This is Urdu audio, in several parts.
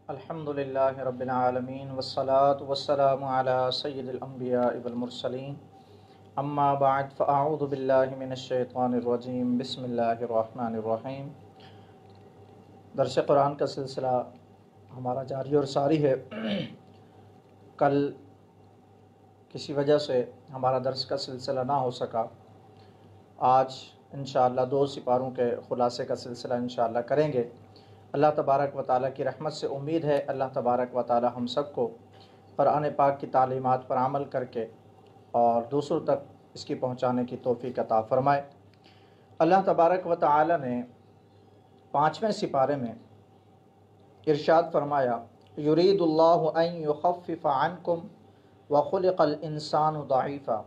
الحمدللہ رب العالمین والصلاة والسلام علی سید الانبیاء والمرسلین اما بعد فاعوذ باللہ من الشیطان الرجیم بسم اللہ الرحمن الرحیم۔ درس قرآن کا سلسلہ ہمارا جاری اور ساری ہے۔ کل کسی وجہ سے ہمارا درس کا سلسلہ نہ ہو سکا۔ آج انشاءاللہ 2 سپاروں کے خلاصے کا سلسلہ انشاءاللہ کریں گے۔ اللہ تبارک و تعالیٰ کی رحمت سے امید ہے اللہ تبارک و تعالیٰ ہم سب کو قرآن پاک کی تعلیمات پر عمل کر کے اور دوسروں تک اس کی پہنچانے کی توفیق عطا فرمائے۔ اللہ تبارک و تعالیٰ نے 5ویں سپارے میں ارشاد فرمایا، یرید اللہ ان یخفف عنکم وخلق الانسان ضعیفا۔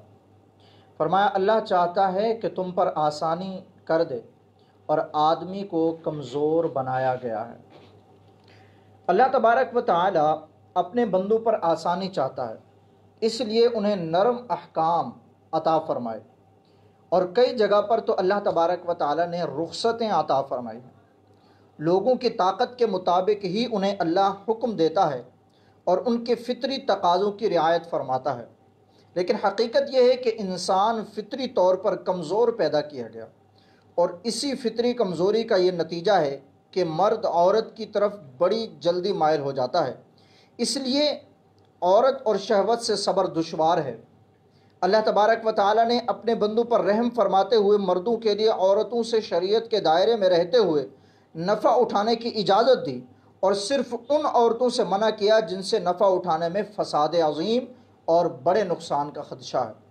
فرمایا اللہ چاہتا ہے کہ تم پر آسانی کر دے اور آدمی کو کمزور بنایا گیا ہے۔ اللہ تبارک و تعالی اپنے بندوں پر آسانی چاہتا ہے، اس لیے انہیں نرم احکام عطا فرمائے، اور کئی جگہ پر تو اللہ تبارک و تعالی نے رخصتیں عطا فرمائی ہیں۔ لوگوں کی طاقت کے مطابق ہی انہیں اللہ حکم دیتا ہے اور ان کے فطری تقاضوں کی رعایت فرماتا ہے، لیکن حقیقت یہ ہے کہ انسان فطری طور پر کمزور پیدا کیا گیا، اور اسی فطری کمزوری کا یہ نتیجہ ہے کہ مرد عورت کی طرف بڑی جلدی مائل ہو جاتا ہے۔ اس لیے عورت اور شہوت سے صبر دشوار ہے۔ اللہ تبارک و تعالی نے اپنے بندوں پر رحم فرماتے ہوئے مردوں کے لیے عورتوں سے شریعت کے دائرے میں رہتے ہوئے نفع اٹھانے کی اجازت دی، اور صرف ان عورتوں سے منع کیا جن سے نفع اٹھانے میں فساد عظیم اور بڑے نقصان کا خدشہ ہے۔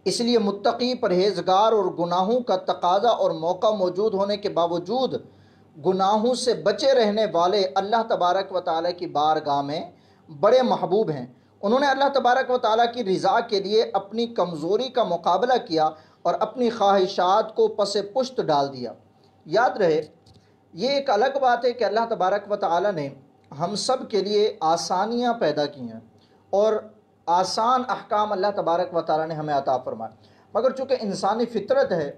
اس لیے متقی، پرہیزگار اور گناہوں کا تقاضا اور موقع موجود ہونے کے باوجود گناہوں سے بچے رہنے والے اللہ تبارک و تعالیٰ کی بارگاہ میں بڑے محبوب ہیں۔ انہوں نے اللہ تبارک و تعالیٰ کی رضا کے لیے اپنی کمزوری کا مقابلہ کیا اور اپنی خواہشات کو پس پشت ڈال دیا۔ یاد رہے، یہ ایک الگ بات ہے کہ اللہ تبارک و تعالیٰ نے ہم سب کے لیے آسانیاں پیدا کی ہیں اور آسان احکام اللہ تبارک و تعالیٰ نے ہمیں عطا فرمائے، مگر چونکہ انسانی فطرت ہے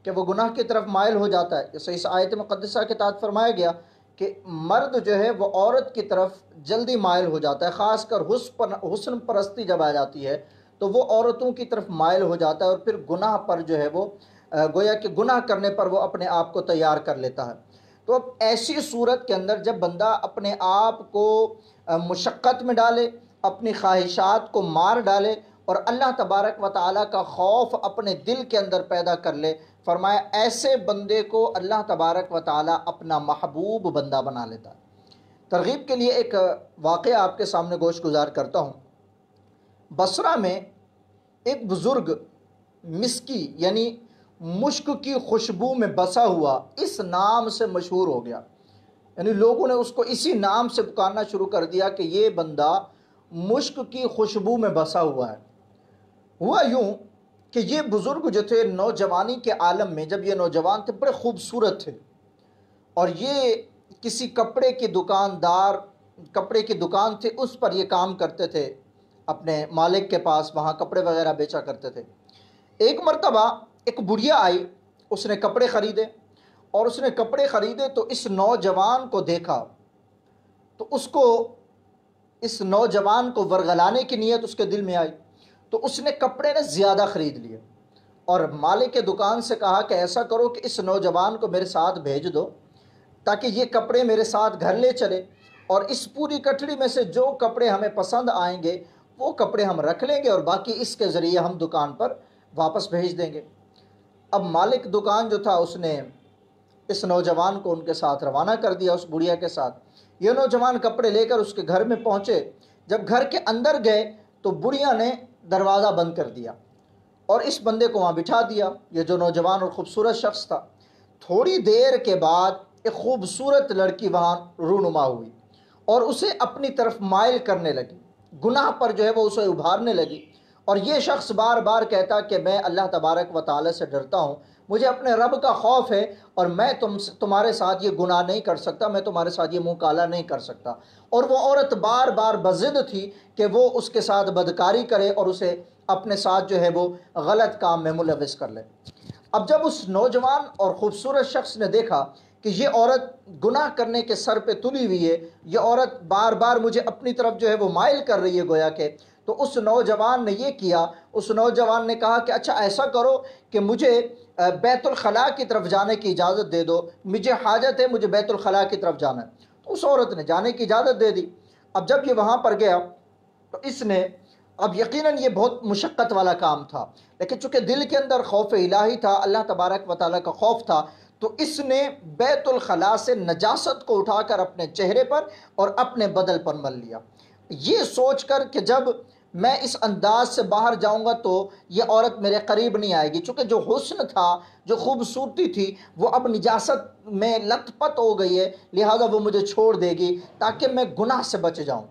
کہ وہ گناہ کی طرف مائل ہو جاتا ہے۔ جیسے اس آیت مقدسہ کے تحت فرمایا گیا کہ مرد جو ہے وہ عورت کی طرف جلدی مائل ہو جاتا ہے، خاص کر حسن پرستی جب آ جاتی ہے تو وہ عورتوں کی طرف مائل ہو جاتا ہے، اور پھر گناہ پر جو ہے وہ گویا کہ گناہ کرنے پر وہ اپنے آپ کو تیار کر لیتا ہے۔ تو اب ایسی صورت کے اندر جب بندہ اپنے آپ کو مشقت میں ڈالے، اپنی خواہشات کو مار ڈالے اور اللہ تبارک و تعالیٰ کا خوف اپنے دل کے اندر پیدا کر لے، فرمایا ایسے بندے کو اللہ تبارک و تعالیٰ اپنا محبوب بندہ بنا لیتا ہے۔ ترغیب کے لیے ایک واقعہ آپ کے سامنے گوش گزار کرتا ہوں۔ بصرہ میں ایک بزرگ مسکی یعنی مشک کی خوشبو میں بسا ہوا اس نام سے مشہور ہو گیا، یعنی لوگوں نے اس کو اسی نام سے پکارنا شروع کر دیا کہ یہ بندہ مشک کی خوشبو میں بسا ہوا ہے۔ ہوا یوں کہ یہ بزرگ جو تھے نوجوانی کے عالم میں، جب یہ نوجوان تھے بڑے خوبصورت تھے، اور یہ کسی کپڑے کی دکان تھی، اس پر یہ کام کرتے تھے، اپنے مالک کے پاس وہاں کپڑے وغیرہ بیچا کرتے تھے۔ ایک مرتبہ ایک بڑھیا آئی، اس نے کپڑے خریدے تو اس نوجوان کو دیکھا تو اس نوجوان کو ورغلانے کی نیت اس کے دل میں آئی، تو اس نے کپڑے نے زیادہ خرید لیے اور مالک کے دکان سے کہا کہ ایسا کرو کہ اس نوجوان کو میرے ساتھ بھیج دو تاکہ یہ کپڑے میرے ساتھ گھر لے چلے، اور اس پوری کٹڑی میں سے جو کپڑے ہمیں پسند آئیں گے وہ کپڑے ہم رکھ لیں گے، اور باقی اس کے ذریعے ہم دکان پر واپس بھیج دیں گے۔ اب مالک دکان جو تھا اس نے اس نوجوان کو ان کے ساتھ روانہ کر دیا، اس بڑھیا کے ساتھ۔ یہ نوجوان کپڑے لے کر اس کے گھر میں پہنچے۔ جب گھر کے اندر گئے تو بڑھیا نے دروازہ بند کر دیا اور اس بندے کو وہاں بٹھا دیا، یہ جو نوجوان اور خوبصورت شخص تھا۔ تھوڑی دیر کے بعد ایک خوبصورت لڑکی وہاں رونما ہوئی اور اسے اپنی طرف مائل کرنے لگی، گناہ پر جو ہے وہ اسے ابھارنے لگی، اور یہ شخص بار بار کہتا کہ میں اللہ تبارک و تعالی سے ڈرتا ہوں، مجھے اپنے رب کا خوف ہے، اور میں تمہارے ساتھ یہ گناہ نہیں کر سکتا، میں تمہارے ساتھ یہ منہ کالا نہیں کر سکتا۔ اور وہ عورت بار بار بضد تھی کہ وہ اس کے ساتھ بدکاری کرے اور اسے اپنے ساتھ جو ہے وہ غلط کام میں ملوث کر لے۔ اب جب اس نوجوان اور خوبصورت شخص نے دیکھا کہ یہ عورت گناہ کرنے کے سر پہ تلی ہوئی ہے، یہ عورت بار بار مجھے اپنی طرف جو ہے وہ مائل کر رہی ہے گویا کہ. تو اس نوجوان نے یہ کیا، اس نوجوان نے کہا کہ اچھا ایسا کرو کہ مجھے بیت الخلاء کی طرف جانے کی اجازت دے دو، مجھے حاجت ہے، مجھے بیت الخلاء کی طرف جانا ہے. تو اس عورت نے جانے کی اجازت دے دی. اب جب یہ وہاں پر گیا تو اس نے، اب یقیناً یہ بہت مشقت والا کام تھا، لیکن چونکہ دل کے اندر خوف الہی تھا، اللہ تبارک و تعالیٰ کا خوف تھا، تو اس نے بیت الخلاء سے نجاست کو اٹھا کر اپنے چہرے پر اور اپنے بدن پر مل لیا، یہ سوچ کر کہ جب میں اس انداز سے باہر جاؤں گا تو یہ عورت میرے قریب نہیں آئے گی. چونکہ جو حسن تھا، جو خوبصورتی تھی، وہ اب نجاست میں لت پت ہو گئی ہے، لہذا وہ مجھے چھوڑ دے گی تاکہ میں گناہ سے بچ جاؤں.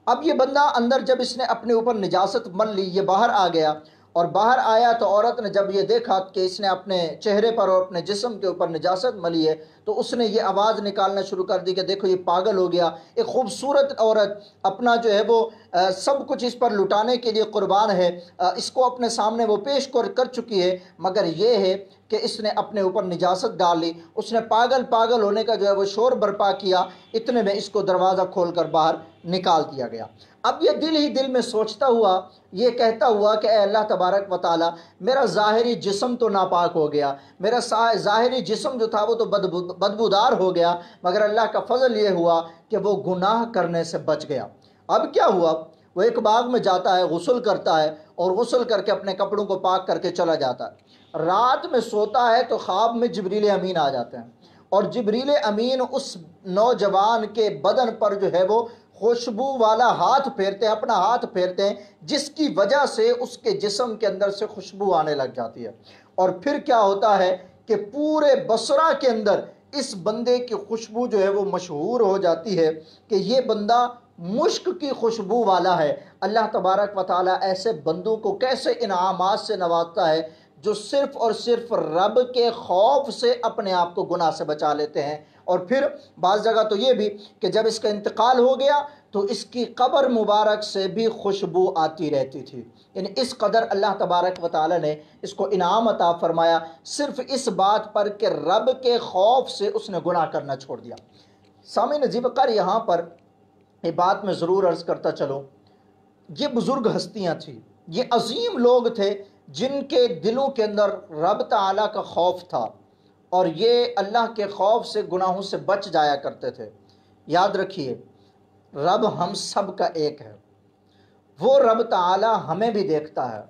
اب یہ بندہ اندر جب اس نے اپنے اوپر نجاست مل لی، یہ باہر آ گیا، اور باہر آیا تو عورت نے جب یہ دیکھا کہ اس نے اپنے چہرے پر اور اپنے جسم کے اوپر نجاست ملی ہے، تو اس نے یہ آواز نکالنا شروع کر دی کہ دیکھو یہ پاگل ہو گیا، ایک خوبصورت عورت اپنا جو ہے وہ سب کچھ اس پر لٹانے کے لیے قربان ہے، اس کو اپنے سامنے وہ پیش کر چکی ہے، مگر یہ ہے کہ اس نے اپنے اوپر نجاست ڈال لی. اس نے پاگل ہونے کا جو ہے وہ شور برپا کیا، اتنے میں اس کو دروازہ کھول کر باہر نکال دیا گیا. اب یہ دل ہی دل میں سوچتا ہوا، یہ کہتا ہوا کہ اے اللہ تبارک و تعالی، میرا ظاہری جسم تو ناپاک ہو گیا، میرا ظاہری جسم جو تھا وہ تو بدبودار ہو گیا، مگر اللہ کا فضل یہ ہوا کہ وہ گناہ کرنے سے بچ گیا. اب کیا ہوا؟ وہ ایک باغ میں جاتا ہے، غسل کرتا ہے، اور غسل کر کے اپنے کپڑوں کو پاک کر کے چلا جاتا ہے. رات میں سوتا ہے تو خواب میں جبریل امین آ جاتے ہیں، اور جبریل امین اس نوجوان کے بدن پر جو ہے وہ خوشبو والا ہاتھ پھیرتے ہیں، اپنا ہاتھ پھیرتے ہیں، جس کی وجہ سے اس کے جسم کے اندر سے خوشبو آنے لگ جاتی ہے. اور پھر کیا ہوتا ہے کہ پورے بصرہ کے اندر اس بندے کی خوشبو جو ہے وہ مشہور ہو جاتی ہے کہ یہ بندہ مشک کی خوشبو والا ہے. اللہ تبارک و تعالیٰ ایسے بندوں کو کیسے انعامات سے نوازتا ہے جو صرف اور صرف رب کے خوف سے اپنے آپ کو گناہ سے بچا لیتے ہیں. اور پھر بعض جگہ تو یہ بھی کہ جب اس کا انتقال ہو گیا تو اس کی قبر مبارک سے بھی خوشبو آتی رہتی تھی. یعنی اس قدر اللہ تبارک و تعالی نے اس کو انعام عطا فرمایا، صرف اس بات پر کہ رب کے خوف سے اس نے گناہ کرنا چھوڑ دیا. سامعین عزیز وقار، یہاں پر یہ بات میں ضرور عرض کرتا چلوں، یہ بزرگ ہستیاں تھیں، یہ عظیم لوگ تھے جن کے دلوں کے اندر رب تعالیٰ کا خوف تھا، اور یہ اللہ کے خوف سے گناہوں سے بچ جایا کرتے تھے. یاد رکھیے، رب ہم سب کا ایک ہے. وہ رب تعالیٰ ہمیں بھی دیکھتا ہے،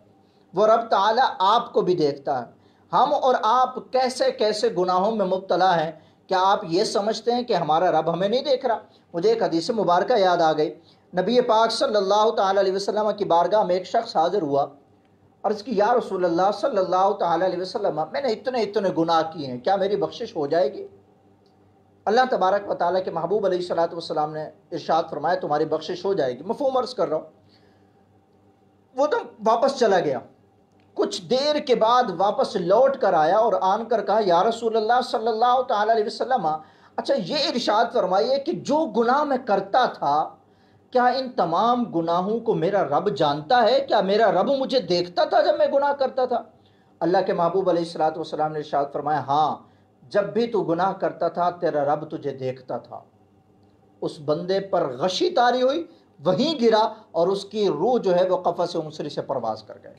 وہ رب تعالیٰ آپ کو بھی دیکھتا ہے. ہم اور آپ کیسے کیسے گناہوں میں مبتلا ہیں. کیا آپ یہ سمجھتے ہیں کہ ہمارا رب ہمیں نہیں دیکھ رہا؟ مجھے ایک حدیث مبارکہ یاد آ گئی. نبی پاک صلی اللہ تعالیٰ علیہ وسلم کی بارگاہ میں ایک شخص حاضر ہوا، عرض کی یا رسول اللہ صلی اللہ تعالیٰ علیہ وسلم، میں نے اتنے گناہ کیے ہیں، کیا میری بخشش ہو جائے گی؟ اللہ تبارک و تعالیٰ کے محبوب علیہ الصلوۃ والسلام نے ارشاد فرمایا تمہاری بخشش ہو جائے گی. مفہوم عرض کر رہا ہوں. وہ تو واپس چلا گیا، کچھ دیر کے بعد واپس لوٹ کر آیا اور آن کر کہا یا رسول اللہ صلی اللہ تعالیٰ علیہ وسلم، اچھا یہ ارشاد فرمائیے کہ جو گناہ میں کرتا تھا، کیا ان تمام گناہوں کو میرا رب جانتا ہے؟ کیا میرا رب مجھے دیکھتا تھا جب میں گناہ کرتا تھا؟ اللہ کے محبوب علیہ الصلوۃ والسلام نے ارشاد فرمایا ہاں، جب بھی تو گناہ کرتا تھا تیرا رب تجھے دیکھتا تھا. اس بندے پر غشی طاری ہوئی، وہیں گرا، اور اس کی روح جو ہے وہ قفس انصری سے پرواز کر گئے.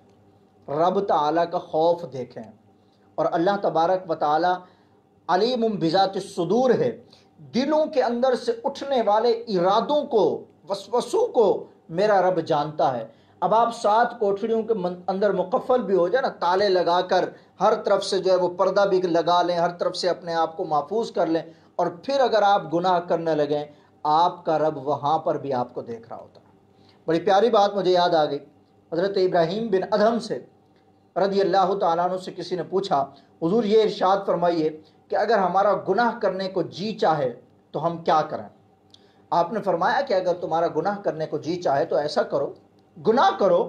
رب تعالیٰ کا خوف دیکھیں. اور اللہ تبارک و تعالیٰ علیم بذات الصدور ہے، دلوں کے اندر سے اٹھنے والے ارادوں کو، وسوسوں کو میرا رب جانتا ہے. اب آپ 7 کوٹھڑیوں کے اندر مقفل بھی ہو جائے نا، تالے لگا کر ہر طرف سے جو ہے وہ پردہ بھی لگا لیں، ہر طرف سے اپنے آپ کو محفوظ کر لیں، اور پھر اگر آپ گناہ کرنے لگیں، آپ کا رب وہاں پر بھی آپ کو دیکھ رہا ہوتا ہے. بڑی پیاری بات مجھے یاد آ گئی. حضرت ابراہیم بن ادھم سے رضی اللہ تعالیٰ عنہ سے کسی نے پوچھا حضور یہ ارشاد فرمائیے کہ اگر ہمارا گناہ کرنے کو جی چاہے تو ہم کیا کریں؟ آپ نے فرمایا کہ اگر تمہارا گناہ کرنے کو جی چاہے تو ایسا کرو، گناہ کرو،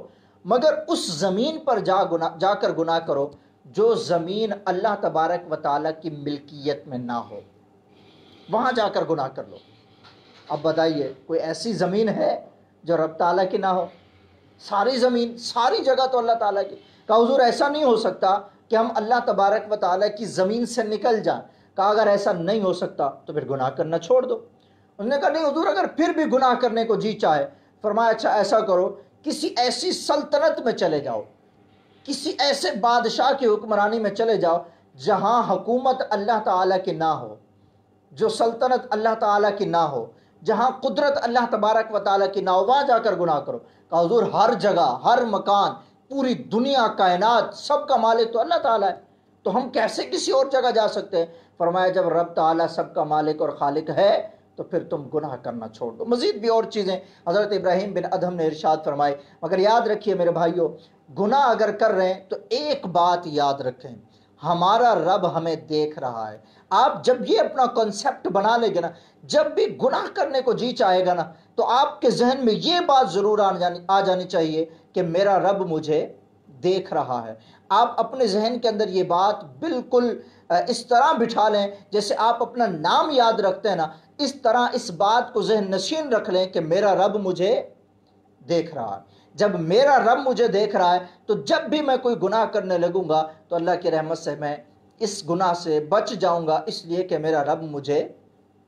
مگر اس زمین پر جا کر گناہ کرو جو زمین اللہ تبارک و تعالیٰ کی ملکیت میں نہ ہو، وہاں جا کر گناہ کر لو. اب بتائیے کوئی ایسی زمین ہے جو رب تعالیٰ کی نہ ہو؟ ساری زمین، ساری جگہ تو اللہ تعالیٰ کی. کہا حضور ایسا نہیں ہو سکتا کہ ہم اللہ تبارک و تعالیٰ کی زمین سے نکل جائیں، کہا اگر ایسا نہیں ہو سکتا تو پھر گناہ کرنا چھوڑ دو۔ انہوں نے کہا نہیں حضور اگر پھر بھی گناہ کرنے کو جی چاہے، فرمایا اچھا ایسا کرو، کسی ایسی سلطنت میں چلے جاؤ، کسی ایسے بادشاہ کی حکمرانی میں چلے جاؤ جہاں حکومت اللہ تعالیٰ کی نہ ہو، جو سلطنت اللہ تعالیٰ کی نہ ہو، جہاں قدرت اللہ تبارک و تعالیٰ کی نہ ہو، وہاں جا کر گناہ کرو۔ کہا حضور ہر جگہ، ہر مکان، پوری دنیا، کائنات، سب کا مالک تو اللہ تعالیٰ ہے، تو ہم کیسے کسی اور جگہ جا سکتے ہیں؟ فرمایا جب رب تعالیٰ سب کا مالک اور خالق ہے تو پھر تم گناہ کرنا چھوڑ دو۔ مزید بھی اور چیزیں حضرت ابراہیم بن ادہم نے ارشاد فرمائی، مگر یاد رکھیے میرے بھائیوں، گناہ اگر کر رہے ہیں تو ایک بات یاد رکھیں، ہمارا رب ہمیں دیکھ رہا ہے۔ آپ جب یہ اپنا کنسیپٹ بنا لیں گے نا، جب بھی گناہ کرنے کو جی چاہے گا نا، تو آپ کے ذہن میں یہ بات ضرور آ جانی چاہیے کہ میرا رب مجھے دیکھ رہا ہے۔ آپ اپنے ذہن کے اندر یہ بات بالکل اس طرح بٹھا لیں جیسے آپ اپنا نام یاد رکھتے ہیں نا، اس طرح اس بات کو ذہن نشین رکھ لیں کہ میرا رب مجھے دیکھ رہا ہے۔ جب میرا رب مجھے دیکھ رہا ہے تو جب بھی میں کوئی گناہ کرنے لگوں گا تو اللہ کی رحمت سے میں اس گناہ سے بچ جاؤں گا، اس لیے کہ میرا رب مجھے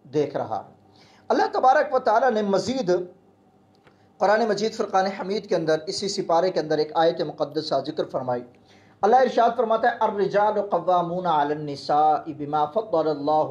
دیکھ رہا ہے۔ اللہ تبارک و تعالیٰ نے مزید قرآن مجید فرقان حمید کے اندر اسی سپارے کے اندر ایک آیت مقدسہ ذکر فرمائی۔ اللہ ارشاد فرماتا ہے الرجال قوامون علی النساء بما فضل اللہ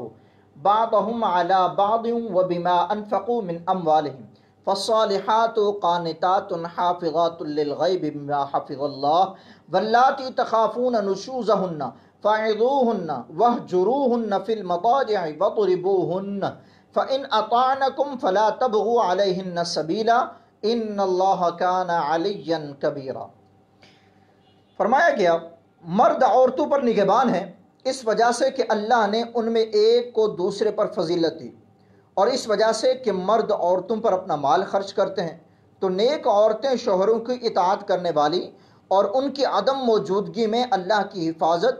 بعضهم علی بعض وبما انفقوا من اموالهم فالصالحات قانتات حافظات للغیب بما حفظ اللہ واللاتی تخافون نشوزهن فعظوهن واهجروهن في المضاجع واضربوهن فإن أطعنكم فلا تبغوا عليهن سبيلا ان اللہ کان علیا کبیرا۔ فرمایا گیا مرد عورتوں پر نگہبان ہیں اس وجہ سے کہ اللہ نے ان میں ایک کو دوسرے پر فضیلت دی، اور اس وجہ سے کہ مرد عورتوں پر اپنا مال خرچ کرتے ہیں تو نیک عورتیں شوہروں کی اطاعت کرنے والی اور ان کی عدم موجودگی میں اللہ کی حفاظت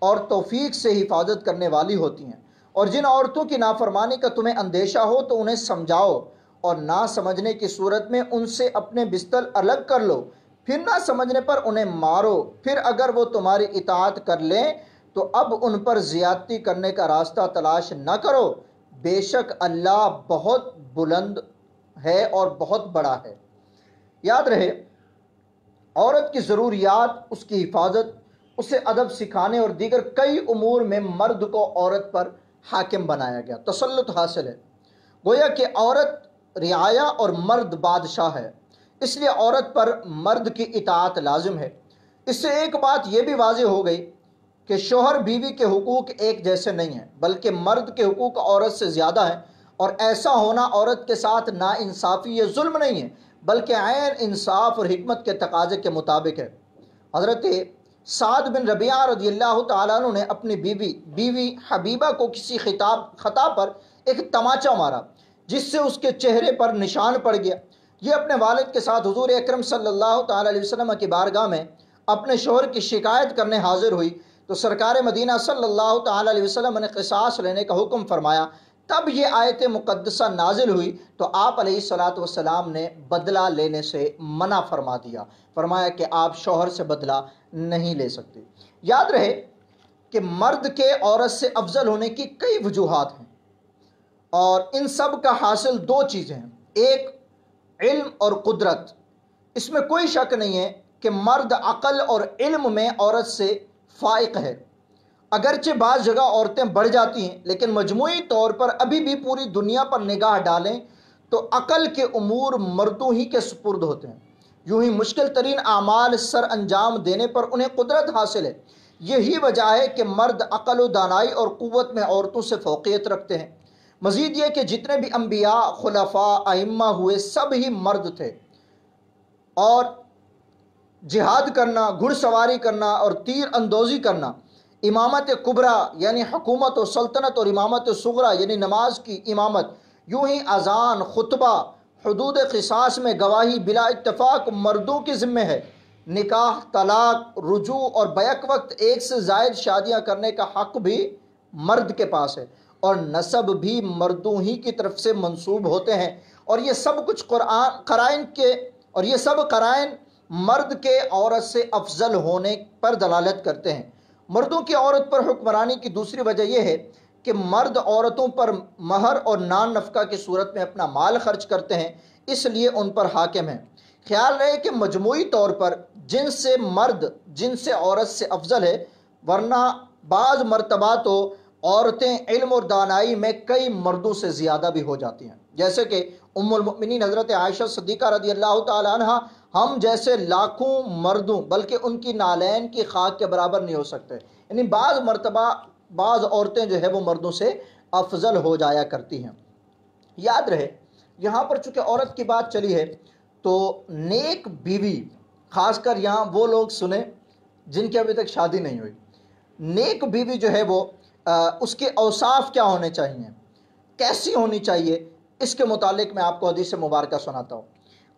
اور توفیق سے حفاظت کرنے والی ہوتی ہیں۔ اور جن عورتوں کی نافرمانی کا تمہیں اندیشہ ہو تو انہیں سمجھاؤ، اور نہ سمجھنے کی صورت میں ان سے اپنے بستر الگ کر لو، پھر نہ سمجھنے پر انہیں مارو، پھر اگر وہ تمہاری اطاعت کر لیں تو اب ان پر زیادتی کرنے کا راستہ تلاش نہ کرو، بے شک اللہ بہت بلند ہے اور بہت بڑا ہے۔ یاد رہے عورت کی ضروریات، اس کی حفاظت، اسے ادب سکھانے اور دیگر کئی امور میں مرد کو عورت پر حاکم بنایا گیا، تسلط حاصل ہے۔ گویا کہ عورت رعایا اور مرد بادشاہ ہے، اس لیے عورت پر مرد کی اطاعت لازم ہے۔ اس سے ایک بات یہ بھی واضح ہو گئی کہ شوہر بیوی کے حقوق ایک جیسے نہیں ہیں، بلکہ مرد کے حقوق عورت سے زیادہ ہیں، اور ایسا ہونا عورت کے ساتھ ناانصافی یا ظلم نہیں ہے بلکہ عین انصاف اور حکمت کے تقاضے کے مطابق ہے۔ حضرت سعد بن ربیعہ رضی اللہ تعالیٰ عنہ نے اپنی بیوی حبیبہ کو کسی خطا پر ایک تماچا مارا جس سے اس کے چہرے پر نشان پڑ گیا۔ یہ اپنے والد کے ساتھ حضور اکرم صلی اللہ تعالیٰ علیہ وسلم کی بارگاہ میں اپنے شوہر کی شکایت کرنے حاضر ہوئی تو سرکار مدینہ صلی اللہ تعالیٰ علیہ وسلم نے قصاص لینے کا حکم فرمایا۔ تب یہ آیت مقدسہ نازل ہوئی تو آپ علیہ الصلاۃ والسلام نے بدلہ لینے سے منع فرما دیا، فرمایا کہ آپ شوہر سے بدلہ نہیں لے سکتے۔ یاد رہے کہ مرد کے عورت سے افضل ہونے کی کئی وجوہات ہیں، اور ان سب کا حاصل دو چیزیں ہیں، ایک علم اور قدرت۔ اس میں کوئی شک نہیں ہے کہ مرد عقل اور علم میں عورت سے فائق ہے۔ اگرچہ بعض جگہ عورتیں بڑھ جاتی ہیں لیکن مجموعی طور پر ابھی بھی پوری دنیا پر نگاہ ڈالیں تو عقل کے امور مردوں ہی کے سپرد ہوتے ہیں۔ یوں ہی مشکل ترین اعمال سر انجام دینے پر انہیں قدرت حاصل ہے۔ یہی وجہ ہے کہ مرد عقل و دانائی اور قوت میں عورتوں سے فوقیت رکھتے ہیں۔ مزید یہ کہ جتنے بھی انبیاء، خلفاء، ائمہ ہوئے سب ہی مرد تھے، اور جہاد کرنا، گھڑ سواری کرنا اور تیر اندوزی کرنا، امامت کبریٰ یعنی حکومت و سلطنت، اور امامت صغریٰ یعنی نماز کی امامت، یوں ہی اذان، خطبہ، حدود قصاص میں گواہی بلا اتفاق مردوں کے ذمہ ہے۔ نکاح، طلاق، رجوع اور بیک وقت ایک سے زائد شادیاں کرنے کا حق بھی مرد کے پاس ہے، اور نسب بھی مردوں ہی کی طرف سے منسوب ہوتے ہیں، اور یہ سب کچھ قرائن مرد کے عورت سے افضل ہونے پر دلالت کرتے ہیں۔ مردوں کی عورت پر حکمرانی کی دوسری وجہ یہ ہے کہ مرد عورتوں پر مہر اور نان نفقہ کی صورت میں اپنا مال خرچ کرتے ہیں، اس لیے ان پر حاکم ہیں۔ خیال رہے کہ مجموعی طور پر جن سے مرد جن سے عورت سے افضل ہے، ورنہ بعض مرتبہ تو عورتیں علم اور دانائی میں کئی مردوں سے زیادہ بھی ہو جاتی ہیں، جیسے کہ ام المؤمنین حضرت عائشہ صدیقہ رضی اللہ تعالی عنہ ہم جیسے لاکھوں مردوں بلکہ ان کی نالین کی خاک کے برابر نہیں ہو سکتے، یعنی بعض مرتبہ بعض عورتیں جو ہے وہ مردوں سے افضل ہو جایا کرتی ہیں۔ یاد رہے یہاں پر چونکہ عورت کی بات چلی ہے تو نیک بیوی، خاص کر یہاں وہ لوگ سنیں جن کی ابھی تک شادی نہیں ہوئی، نیک بیوی جو ہے وہ اس کے اوصاف کیا ہونے چاہیے، کیسی ہونی چاہیے، اس کے متعلق میں آپ کو حدیث مبارکہ سناتا ہوں۔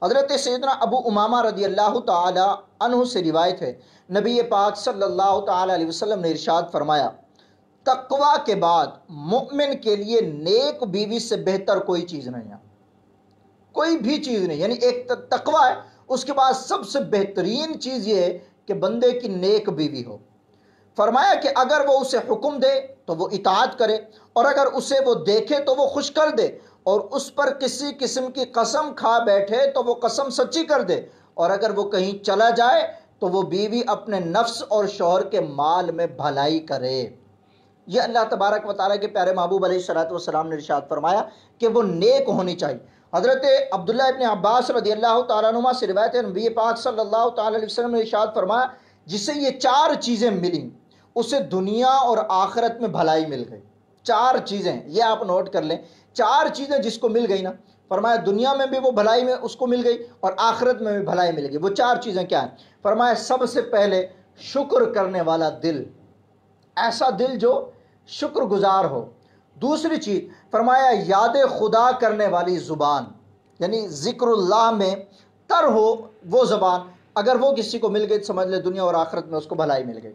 حضرت سیدنا ابو امامہ رضی اللہ تعالی عنہ سے روایت ہے، نبی پاک صلی اللہ تعالی علیہ وسلم نے ارشاد فرمایا، تقوی کے بعد مومن کے لیے نیک بیوی سے بہتر کوئی چیز نہیں ہے، کوئی بھی چیز نہیں، یعنی ایک تقوی ہے، اس کے بعد سب سے بہترین چیز یہ ہے کہ بندے کی نیک بیوی ہو۔ فرمایا کہ اگر وہ اسے حکم دے تو وہ اطاعت کرے، اور اگر اسے وہ دیکھے تو وہ خوش کر دے، اور اس پر کسی قسم کی قسم کھا بیٹھے تو وہ قسم سچی کر دے، اور اگر وہ کہیں چلا جائے تو وہ بیوی اپنے نفس اور شوہر کے مال میں بھلائی کرے۔ یہ اللہ تبارک و تعالیٰ کے پیارے محبوب علیہ الصلوۃ والسلام نے ارشاد فرمایا کہ وہ نیک ہونی چاہیے۔ حضرت عبداللہ ابن عباس رضی اللہ تعالیٰ عنہما سے روایت ہے، نبی پاک صلی اللہ تعالیٰ علیہ وسلم نے ارشاد فرمایا، جسے یہ چار چیزیں ملیں اسے دنیا اور آخرت میں بھلائی مل گئی۔ چار چیزیں، یہ آپ نوٹ کر لیں، چار چیزیں جس کو مل گئی نا، فرمایا دنیا میں بھی وہ بھلائی میں اس کو مل گئی اور آخرت میں بھی بھلائی مل گئی۔ وہ چار چیزیں کیا ہیں؟ فرمایا سب سے پہلے شکر کرنے والا دل، ایسا دل جو شکر گزار ہو۔ دوسری چیز فرمایا یاد خدا کرنے والی زبان، یعنی ذکر اللہ میں تر ہو وہ زبان، اگر وہ کسی کو مل گئی تو سمجھ لے دنیا اور آخرت میں اس کو بھلائی مل گئی۔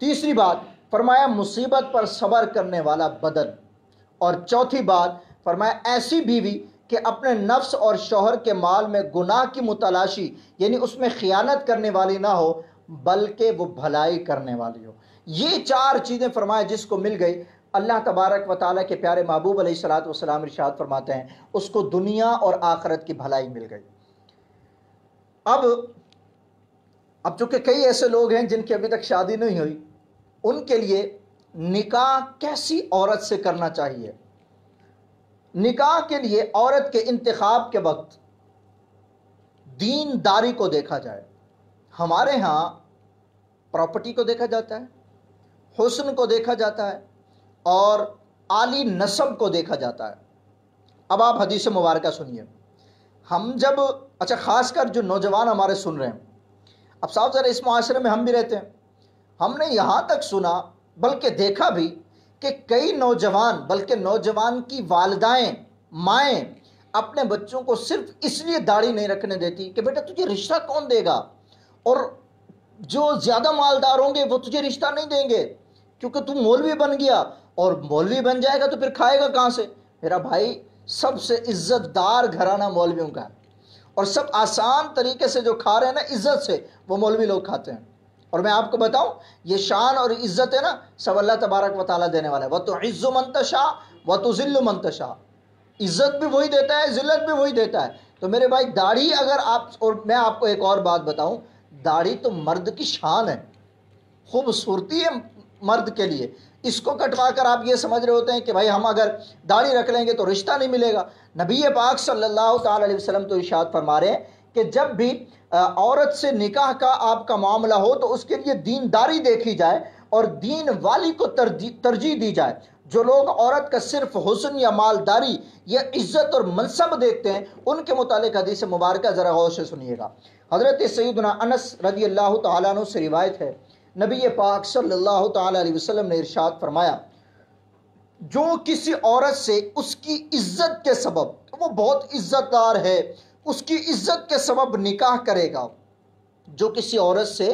تیسری بات فرمایا مصیبت پر صبر کرنے والا بدن، اور چوتھی بات فرمایا ایسی بیوی کہ اپنے نفس اور شوہر کے مال میں گناہ کی متلاشی، یعنی اس میں خیانت کرنے والی نہ ہو بلکہ وہ بھلائی کرنے والی ہو۔ یہ چار چیزیں فرمایا جس کو مل گئی، اللہ تبارک و تعالیٰ کے پیارے محبوب علیہ الصلوۃ والسلام ارشاد فرماتے ہیں اس کو دنیا اور آخرت کی بھلائی مل گئی۔ اب چونکہ کئی ایسے لوگ ہیں جن کی ابھی تک شادی نہیں ہوئی، ان کے لیے نکاح کیسی عورت سے کرنا چاہیے۔ نکاح کے لیے عورت کے انتخاب کے وقت دینداری کو دیکھا جائے۔ ہمارے ہاں پراپرٹی کو دیکھا جاتا ہے، حسن کو دیکھا جاتا ہے، اور عالی نسب کو دیکھا جاتا ہے۔ اب آپ حدیث مبارکہ سنیے۔ ہم جب خاص کر جو نوجوان ہمارے سن رہے ہیں، اب صاحب ذرا اس معاشرے میں ہم بھی رہتے ہیں، ہم نے یہاں تک سنا بلکہ دیکھا بھی کہ کئی نوجوان، بلکہ نوجوان کی والدائیں، مائیں اپنے بچوں کو صرف اس لیے داڑھی نہیں رکھنے دیتی کہ بیٹا تجھے رشتہ کون دے گا، اور جو زیادہ مالدار ہوں گے وہ تجھے رشتہ نہیں دیں گے کیونکہ تو مولوی بن گیا، اور مولوی بن جائے گا تو پھر کھائے گا کہاں سے؟ میرا بھائی سب سے عزت دار گھرانہ مولویوں کا ہے، اور سب آسان طریقے سے جو کھا رہے ہیں نا عزت سے، وہ مولوی لوگ کھاتے ہیں۔ اور میں آپ کو بتاؤں یہ شان اور عزت ہے نا سب اللہ تبارک و تعالیٰ دینے والا ہے۔ وَتُعِزُّ مَن تَشَاءُ وَتُذِلُّ مَن تَشَاءُ، عزت بھی وہی دیتا ہے، ذلت بھی وہی دیتا ہے۔ تو میرے بھائی داڑھی اگر اور میں آپ کو ایک اور بات بتاؤں، داڑھی تو مرد کی شان ہے، خوبصورتی ہے مرد کے لیے۔ اس کو کٹوا کر آپ یہ سمجھ رہے ہوتے ہیں کہ بھائی ہم اگر داڑھی رکھ لیں گے تو رشتہ نہیں ملے گا۔ نبی پاک صلی اللہ تعالی علیہ وسلم تو ارشاد فرما رہے ہیں کہ جب بھی عورت سے نکاح کا آپ کا معاملہ ہو تو اس کے لیے دینداری دیکھی جائے اور دین والی کو ترجیح دی جائے۔ جو لوگ عورت کا صرف حسن یا مالداری یا عزت اور منصب دیکھتے ہیں، ان کے متعلق حدیث مبارکہ ذرا غور سے سنیے گا۔ حضرت سیدنا انس رضی اللہ تعالیٰ عنہ سے روایت ہے، نبی پاک صلی اللہ تعالی علیہ وسلم نے ارشاد فرمایا، جو کسی عورت سے اس کی عزت کے سبب، وہ بہت عزت دار ہے، اس کی عزت کے سبب نکاح کرے گا، جو کسی عورت سے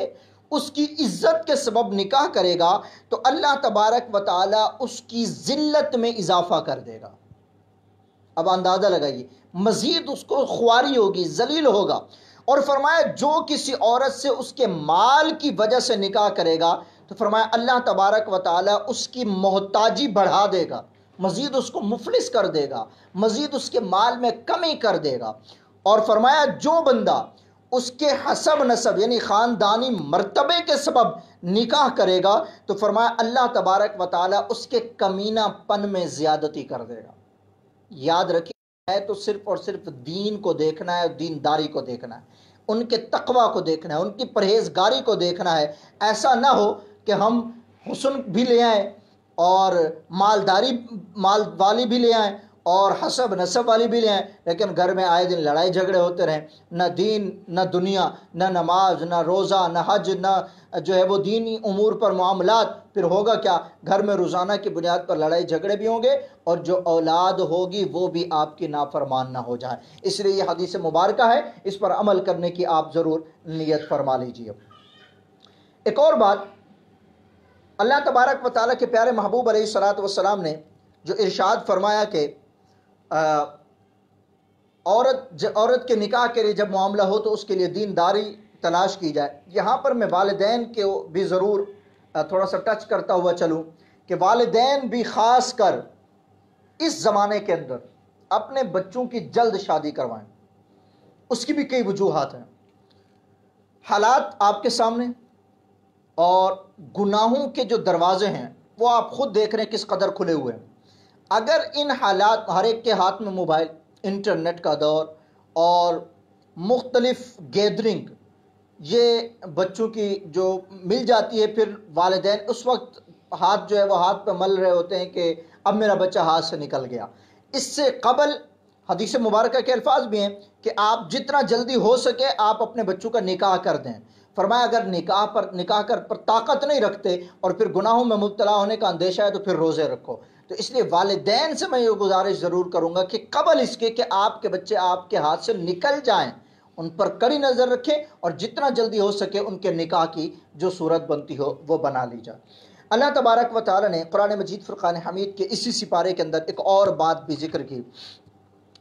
اس کی عزت کے سبب نکاح کرے گا تو اللہ تبارک و تعالی اس کی ذلت میں اضافہ کر دے گا۔ اب اندازہ لگائیے، مزید اس کو خواری ہوگی، ذلیل ہوگا۔ اور فرمایا جو کسی عورت سے اس کے مال کی وجہ سے نکاح کرے گا تو فرمایا اللہ تبارک و تعالیٰ اس کی محتاجی بڑھا دے گا، مزید اس کو مفلس کر دے گا، مزید اس کے مال میں کمی کر دے گا۔ اور فرمایا جو بندہ اس کے حسب نسب یعنی خاندانی مرتبے کے سبب نکاح کرے گا تو فرمایا اللہ تبارک و تعالیٰ اس کے کمینہ پن میں زیادتی کر دے گا۔ یاد رکھیں ہے تو صرف اور صرف دین کو دیکھنا ہے، دینداری کو دیکھنا ہے، ان کے تقوی کو دیکھنا ہے، ان کی پرہیزگاری کو دیکھنا ہے۔ ایسا نہ ہو کہ ہم حسن بھی لے آئیں اور مال والی بھی لے آئیں اور حسب نسب والی بھی لے آئیں، لیکن گھر میں آئے دن لڑائی جھگڑے ہوتے رہیں، نہ دین نہ دنیا، نہ نماز نہ روزہ نہ حج نہ جو ہے وہ دینی امور پر معاملات، پھر ہوگا کیا؟ گھر میں روزانہ کی بنیاد پر لڑائی جھگڑے بھی ہوں گے اور جو اولاد ہوگی وہ بھی آپ کی نافرمان نہ ہو جائے۔ اس لیے یہ حدیث مبارکہ ہے، اس پر عمل کرنے کی آپ ضرور نیت فرما لیجیے۔ ایک اور بات، اللہ تبارک و تعالیٰ کے پیارے محبوب علیہ الصلوۃ والسلام نے جو ارشاد فرمایا کہ عورت کے نکاح کے لیے جب معاملہ ہو تو اس کے لیے دینداری تلاش کی جائے، یہاں پر میں والدین کے بھی ضرور تھوڑا سا ٹچ کرتا ہوا چلوں کہ والدین بھی خاص کر اس زمانے کے اندر اپنے بچوں کی جلد شادی کروائیں۔ اس کی بھی کئی وجوہات ہیں، حالات آپ کے سامنے اور گناہوں کے جو دروازے ہیں وہ آپ خود دیکھ رہے ہیں کس قدر کھلے ہوئے ہیں۔ اگر ان حالات، ہر ایک کے ہاتھ میں موبائل، انٹرنیٹ کا دور اور مختلف گیدرنگ یہ بچوں کی جو مل جاتی ہے، پھر والدین اس وقت ہاتھ جو ہے وہ ہاتھ پہ مل رہے ہوتے ہیں کہ اب میرا بچہ ہاتھ سے نکل گیا۔ اس سے قبل حدیث مبارکہ کے الفاظ بھی ہیں کہ آپ جتنا جلدی ہو سکے آپ اپنے بچوں کا نکاح کر دیں۔ فرمایا اگر نکاح پر طاقت نہیں رکھتے اور پھر گناہوں میں مبتلا ہونے کا اندیشہ ہے تو پھر روزے رکھو۔ تو اس لیے والدین سے میں یہ گزارش ضرور کروں گا کہ قبل اس کے کہ آپ کے بچے آپ کے ہاتھ سے نکل جائیں، ان پر کڑی نظر رکھیں اور جتنا جلدی ہو سکے ان کے نکاح کی جو صورت بنتی ہو وہ بنا لی جائے۔ اللہ تبارک و تعالی نے قرآن مجید فرقان حمید کے اسی سپارے کے اندر ایک اور بات بھی ذکر کی،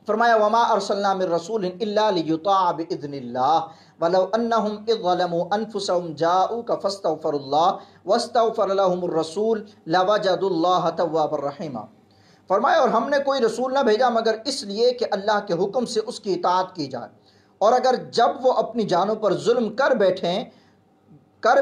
فرمایا وما ارسلنا من رسول الا لیطاع باذن اللہ ولو انہم اذ ظلموا انفسهم جاءوک فاستغفروا اللہ واستغفر لهم الرسول لوجدوا اللہ توابا رحیما۔ فرمایا اور ہم نے کوئی رسول نہ بھیجا مگر اس لیے کہ اللہ کے حکم سے اس کی اطاعت کی جائے، اور اگر جب وہ اپنی جانوں پر ظلم کر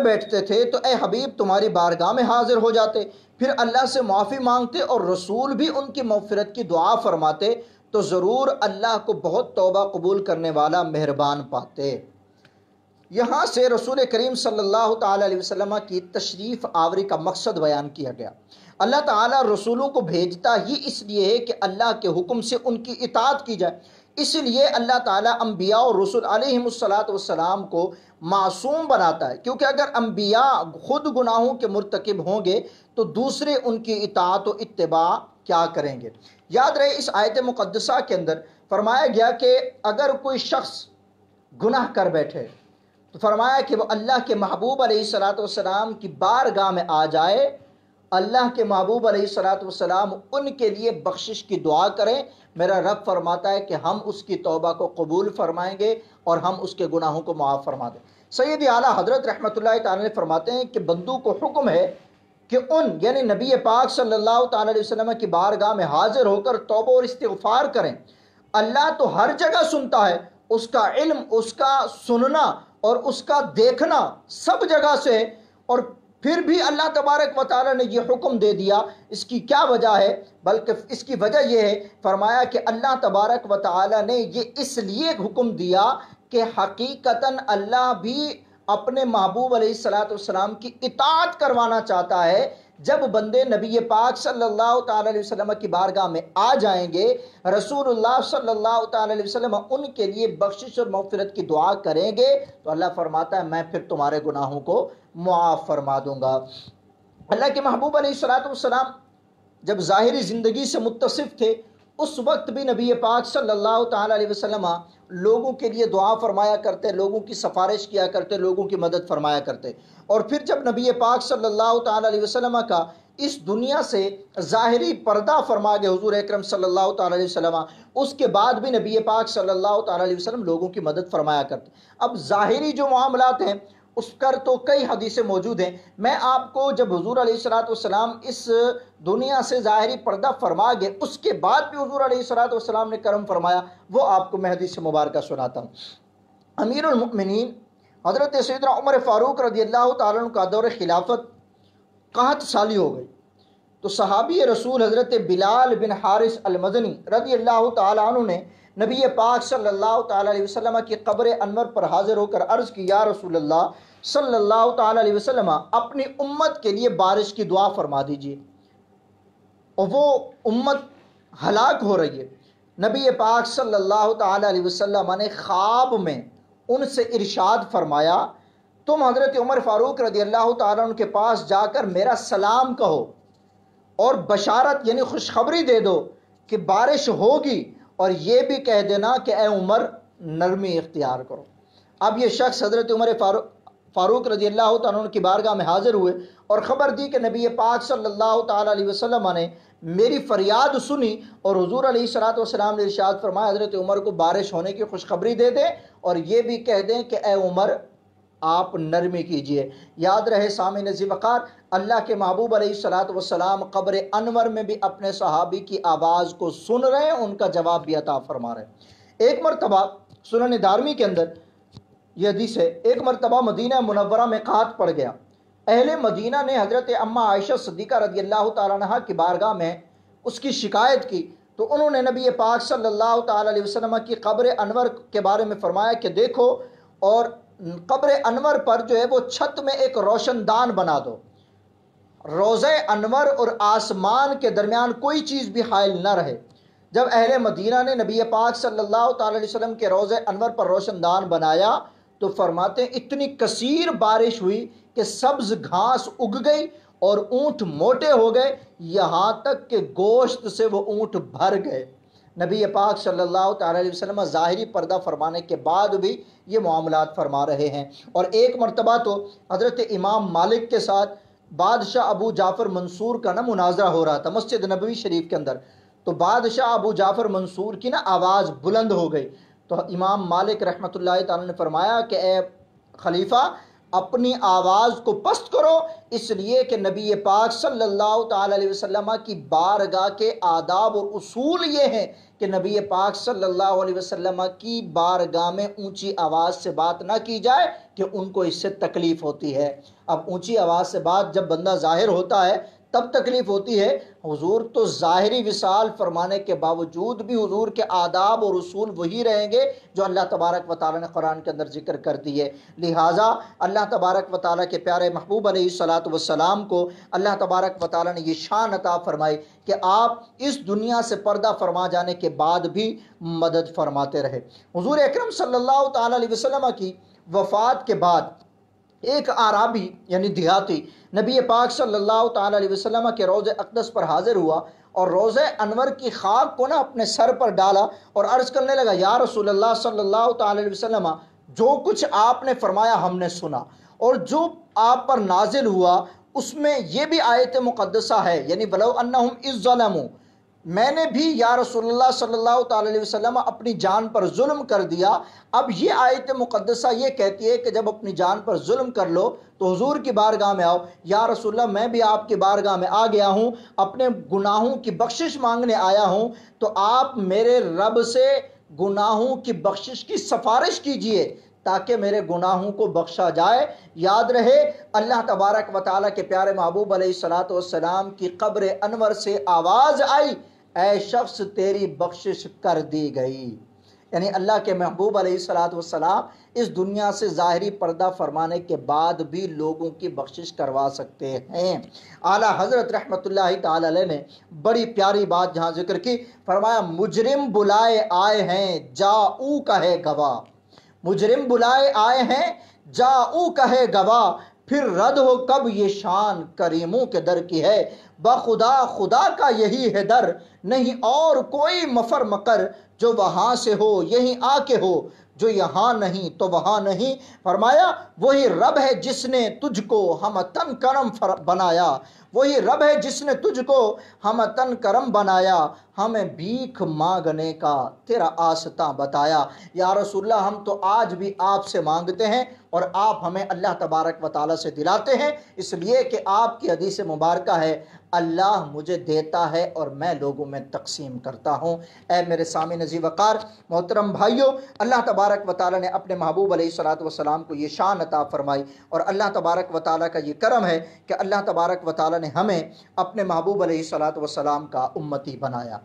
بیٹھتے تھے تو اے حبیب تمہاری بارگاہ میں حاضر ہو جاتے، پھر اللہ سے معافی مانگتے اور رسول بھی ان کی مغفرت کی دعا فرماتے تو ضرور اللہ کو بہت توبہ قبول کرنے والا مہربان پاتے۔ یہاں سے رسول کریم صلی اللہ تعالی علیہ وسلم کی تشریف آوری کا مقصد بیان کیا گیا۔ اللہ تعالیٰ رسولوں کو بھیجتا ہی اس لیے ہے کہ اللہ کے حکم سے ان کی اطاعت کی جائے، اس لیے اللہ تعالیٰ انبیاء اور رسول علیہم السلام کو معصوم بناتا ہے، کیونکہ اگر انبیاء خود گناہوں کے مرتکب ہوں گے تو دوسرے ان کی اطاعت و اتباع کیا کریں گے۔ یاد رہے اس آیت مقدسہ کے اندر فرمایا گیا کہ اگر کوئی شخص گناہ کر بیٹھے تو فرمایا کہ وہ اللہ کے محبوب علیہ الصلوۃ والسلام کی بارگاہ میں آ جائے، اللہ کے محبوب علیہ الصلوۃ والسلام ان کے لیے بخشش کی دعا کریں، میرا رب فرماتا ہے کہ ہم اس کی توبہ کو قبول فرمائیں گے اور ہم اس کے گناہوں کو معاف فرما دیں۔ سید اعلیٰ حضرت رحمۃ اللہ تعالی نے فرماتے ہیں کہ بندوں کو حکم ہے کہ یعنی نبی پاک صلی اللہ تعالی علیہ وسلم کی بارگاہ میں حاضر ہو کر توبہ اور استغفار کریں۔ اللہ تو ہر جگہ سنتا ہے، اس کا علم، اس کا سننا اور اس کا دیکھنا سب جگہ سے، اور پھر بھی اللہ تبارک و تعالی نے یہ حکم دے دیا۔ اس کی کیا وجہ ہے؟ بلکہ اس کی وجہ یہ ہے، فرمایا کہ اللہ تبارک و تعالی نے یہ اس لیے حکم دیا کہ حقیقتاً اللہ بھی اپنے محبوب علیہ الصلوۃ والسلام کی اطاعت کروانا چاہتا ہے۔ جب بندے نبی پاک صلی اللہ تعالی علیہ وسلم کی بارگاہ میں آ جائیں گے، رسول اللہ صلی اللہ تعالی علیہ وسلم ان کے لیے بخشش اور مغفرت کی دعا کریں گے تو اللہ فرماتا ہے میں پھر تمہارے گناہوں کو معاف فرما دوں گا۔ اللہ کے محبوب علیہ الصلوۃ والسلام جب ظاہری زندگی سے متصف تھے اس وقت بھی نبی پاک صلی اللہ تعالی علیہ وسلم لوگوں کے لیے دعا فرمایا کرتے، لوگوں کی سفارش کیا کرتے، لوگوں کی مدد فرمایا کرتے، اور پھر جب نبی پاک صلی اللہ تعالی علیہ وسلم کا اس دنیا سے ظاہری پردہ فرما گئے حضور اکرم صلی اللہ تعالی علیہ وسلم، اس کے بعد بھی نبی پاک صلی اللہ تعالی علیہ وسلم لوگوں کی مدد فرمایا کرتے۔ اب ظاہری جو معاملات ہیں اس پر تو کئی حدیثیں موجود ہیں. میں آپ کو جب حضور علیہ الصلوۃ والسلام اس دنیا سے ظاہری پردہ فرما گئے اس کے بعد بھی حضور علیہ الصلوۃ والسلام نے کرم فرمایا، وہ آپ کو میں حدیث مبارکہ سناتا ہوں. امیر المؤمنین حضرت سیدنا عمر فاروق رضی اللہ تعالیٰ عنہ کا دور خلافت 61 سالی ہو گئی. تو صحابی رسول حضرت بلال بن حارث المدنی رضی اللہ تعالیٰ عنہ نے نبی پاک صلی اللہ تعالیٰ علیہ وسلم کی قبر انور پر حاضر ہو کر عرض کی، یا رسول اللہ صلی اللہ تعالیٰ علیہ وسلم اپنی امت کے لیے بارش کی دعا فرما دیجیے، اور وہ امت ہلاک ہو رہی ہے. نبی پاک صلی اللہ تعالیٰ علیہ وسلم نے خواب میں ان سے ارشاد فرمایا، تم حضرت عمر فاروق رضی اللہ تعالیٰ عنہ کے پاس جا کر میرا سلام کہو اور بشارت یعنی خوشخبری دے دو کہ بارش ہوگی، اور یہ بھی کہہ دینا کہ اے عمر نرمی اختیار کرو. اب یہ شخص حضرت عمر فاروق رضی اللہ تعالیٰ عنہ کی بارگاہ میں حاضر ہوئے اور خبر دی کہ نبی پاک صلی اللہ تعالیٰ علیہ وسلم نے میری فریاد سنی، اور حضور علیہ الصلوۃ والسلام نے ارشاد فرمایا حضرت عمر کو بارش ہونے کی خوشخبری دے دیں اور یہ بھی کہہ دیں کہ اے عمر آپ نرمی کیجئے. یاد رہے سامعین ذی وقار، اللہ کے محبوب علیہ الصلوۃ والسلام قبر انور میں بھی اپنے صحابی کی آواز کو سن رہے ہیں، ان کا جواب بھی عطا فرما رہے ہیں. ایک مرتبہ سنن دارمی کے اندر یہ حدیث ہے، ایک مرتبہ مدینہ منورہ میں قحط پڑ گیا. اہل مدینہ نے حضرت اما عائشہ صدیقہ رضی اللہ تعالیٰ عنہ کی بارگاہ میں اس کی شکایت کی، تو انہوں نے نبی پاک صلی اللہ تعالیٰ علیہ وسلم کی قبر انور کے بارے میں فرمایا کہ دیکھو، اور قبر انور پر جو ہے وہ چھت میں ایک روشن دان بنا دو، روضہ انور اور آسمان کے درمیان کوئی چیز بھی حائل نہ رہے. جب اہل مدینہ نے نبی پاک صلی اللہ تعالیٰ علیہ وسلم کے روضہ انور پر روشن دان بنایا تو فرماتے ہیں اتنی کثیر بارش ہوئی کہ سبز گھاس اگ گئی اور اونٹ موٹے ہو گئے، یہاں تک کہ گوشت سے وہ اونٹ بھر گئے. نبی پاک صلی اللہ تعالیٰ علیہ وسلم ظاہری پردہ فرمانے کے بعد بھی یہ معاملات فرما رہے ہیں. اور ایک مرتبہ تو حضرت امام مالک کے ساتھ بادشاہ ابو جعفر منصور کا نا مناظرہ ہو رہا تھا مسجد نبوی شریف کے اندر. تو بادشاہ ابو جعفر منصور کی نا آواز بلند ہو گئی، تو امام مالک رحمۃ اللہ تعالیٰ نے فرمایا کہ اے خلیفہ اپنی آواز کو پست کرو، اس لیے کہ نبی پاک صلی اللہ تعالیٰ علیہ وسلم کی بارگاہ کے آداب اور اصول یہ ہیں کہ نبی پاک صلی اللہ علیہ وسلم کی بارگاہ میں اونچی آواز سے بات نہ کی جائے کہ ان کو اس سے تکلیف ہوتی ہے. اب اونچی آواز سے بات جب بندہ ظاہر ہوتا ہے تب تکلیف ہوتی ہے. حضور تو ظاہری وصال فرمانے کے باوجود بھی حضور کے آداب اور اصول وہی رہیں گے جو اللہ تبارک و تعالیٰ نے قرآن کے اندر ذکر کر دی ہے. لہٰذا اللہ تبارک و تعالیٰ کے پیارے محبوب علیہ الصلوۃ والسلام کو اللہ تبارک و تعالیٰ نے یہ شان عطا فرمائی کہ آپ اس دنیا سے پردہ فرما جانے کے بعد بھی مدد فرماتے رہے. حضور اکرم صلی اللہ تعالیٰ علیہ وسلم کی وفات کے بعد ایک اعرابی یعنی دیہاتی نبی پاک صلی اللہ تعالیٰ علیہ وسلم کے روضہ اقدس پر حاضر ہوا اور روضہ انور کی خاک کو نا اپنے سر پر ڈالا اور عرض کرنے لگا، یا رسول اللہ صلی اللہ تعالیٰ علیہ وسلم جو کچھ آپ نے فرمایا ہم نے سنا، اور جو آپ پر نازل ہوا اس میں یہ بھی آیت مقدسہ ہے، یعنی وَلَوْ أَنَّهُمْ إِذ ظَلَمُوا، میں نے بھی یا رسول اللہ صلی اللہ تعالیٰ علیہ وسلم اپنی جان پر ظلم کر دیا. اب یہ آیت مقدسہ یہ کہتی ہے کہ جب اپنی جان پر ظلم کر لو تو حضور کی بارگاہ میں آؤ. یا رسول اللہ میں بھی آپ کی بارگاہ میں آ گیا ہوں، اپنے گناہوں کی بخشش مانگنے آیا ہوں، تو آپ میرے رب سے گناہوں کی بخشش کی سفارش کیجئے تاکہ میرے گناہوں کو بخشا جائے. یاد رہے اللہ تبارک و تعالیٰ کے پیارے محبوب علیہ الصلوۃ والسلام کی قبر انور سے آواز آئی، اے شخص تیری بخشش کر دی گئی. یعنی اللہ کے محبوب علیہ الصلوۃ والسلام اس دنیا سے ظاہری پردہ فرمانے کے بعد بھی لوگوں کی بخشش کروا سکتے ہیں. اعلیٰ حضرت رحمۃ اللہ تعالی علیہ نے بڑی پیاری بات جہاں ذکر کی، فرمایا مجرم بلائے آئے ہیں جاؤ کہے گواہ، مجرم بلائے آئے ہیں جاؤ کہے گواہ، پھر رد ہو کب یہ شان کریموں کے در کی ہے. بخدا خدا کا یہی ہے در، نہیں اور کوئی مفر مکر، جو وہاں سے ہو یہیں آ کے ہو، جو یہاں نہیں تو وہاں نہیں۔ فرمایا وہی رب ہے جس نے تجھ کو ہم تن کرم بنایا، وہی رب ہے جس نے تجھ کو ہم تن کرم بنایا، ہمیں بھیک مانگنے کا تیرا آستاں بتایا۔ یا رسول اللہ ہم تو آج بھی آپ سے مانگتے ہیں اور آپ ہمیں اللہ تبارک و تعالیٰ سے دلاتے ہیں، اس لیے کہ آپ کی حدیث مبارکہ ہے اللہ مجھے دیتا ہے اور میں لوگوں میں تقسیم کرتا ہوں۔ اے میرے سامعین عزیز وقار محترم بھائیوں، اللہ تبارک و تعالیٰ نے اپنے محبوب علیہ الصلوۃ والسلام کو یہ شان عطا فرمائی، اور اللہ تبارک و تعالیٰ کا یہ کرم ہے کہ اللہ تبارک و تعالیٰ نے ہمیں اپنے محبوب علیہ الصلوۃ والسلام کا امتی بنایا۔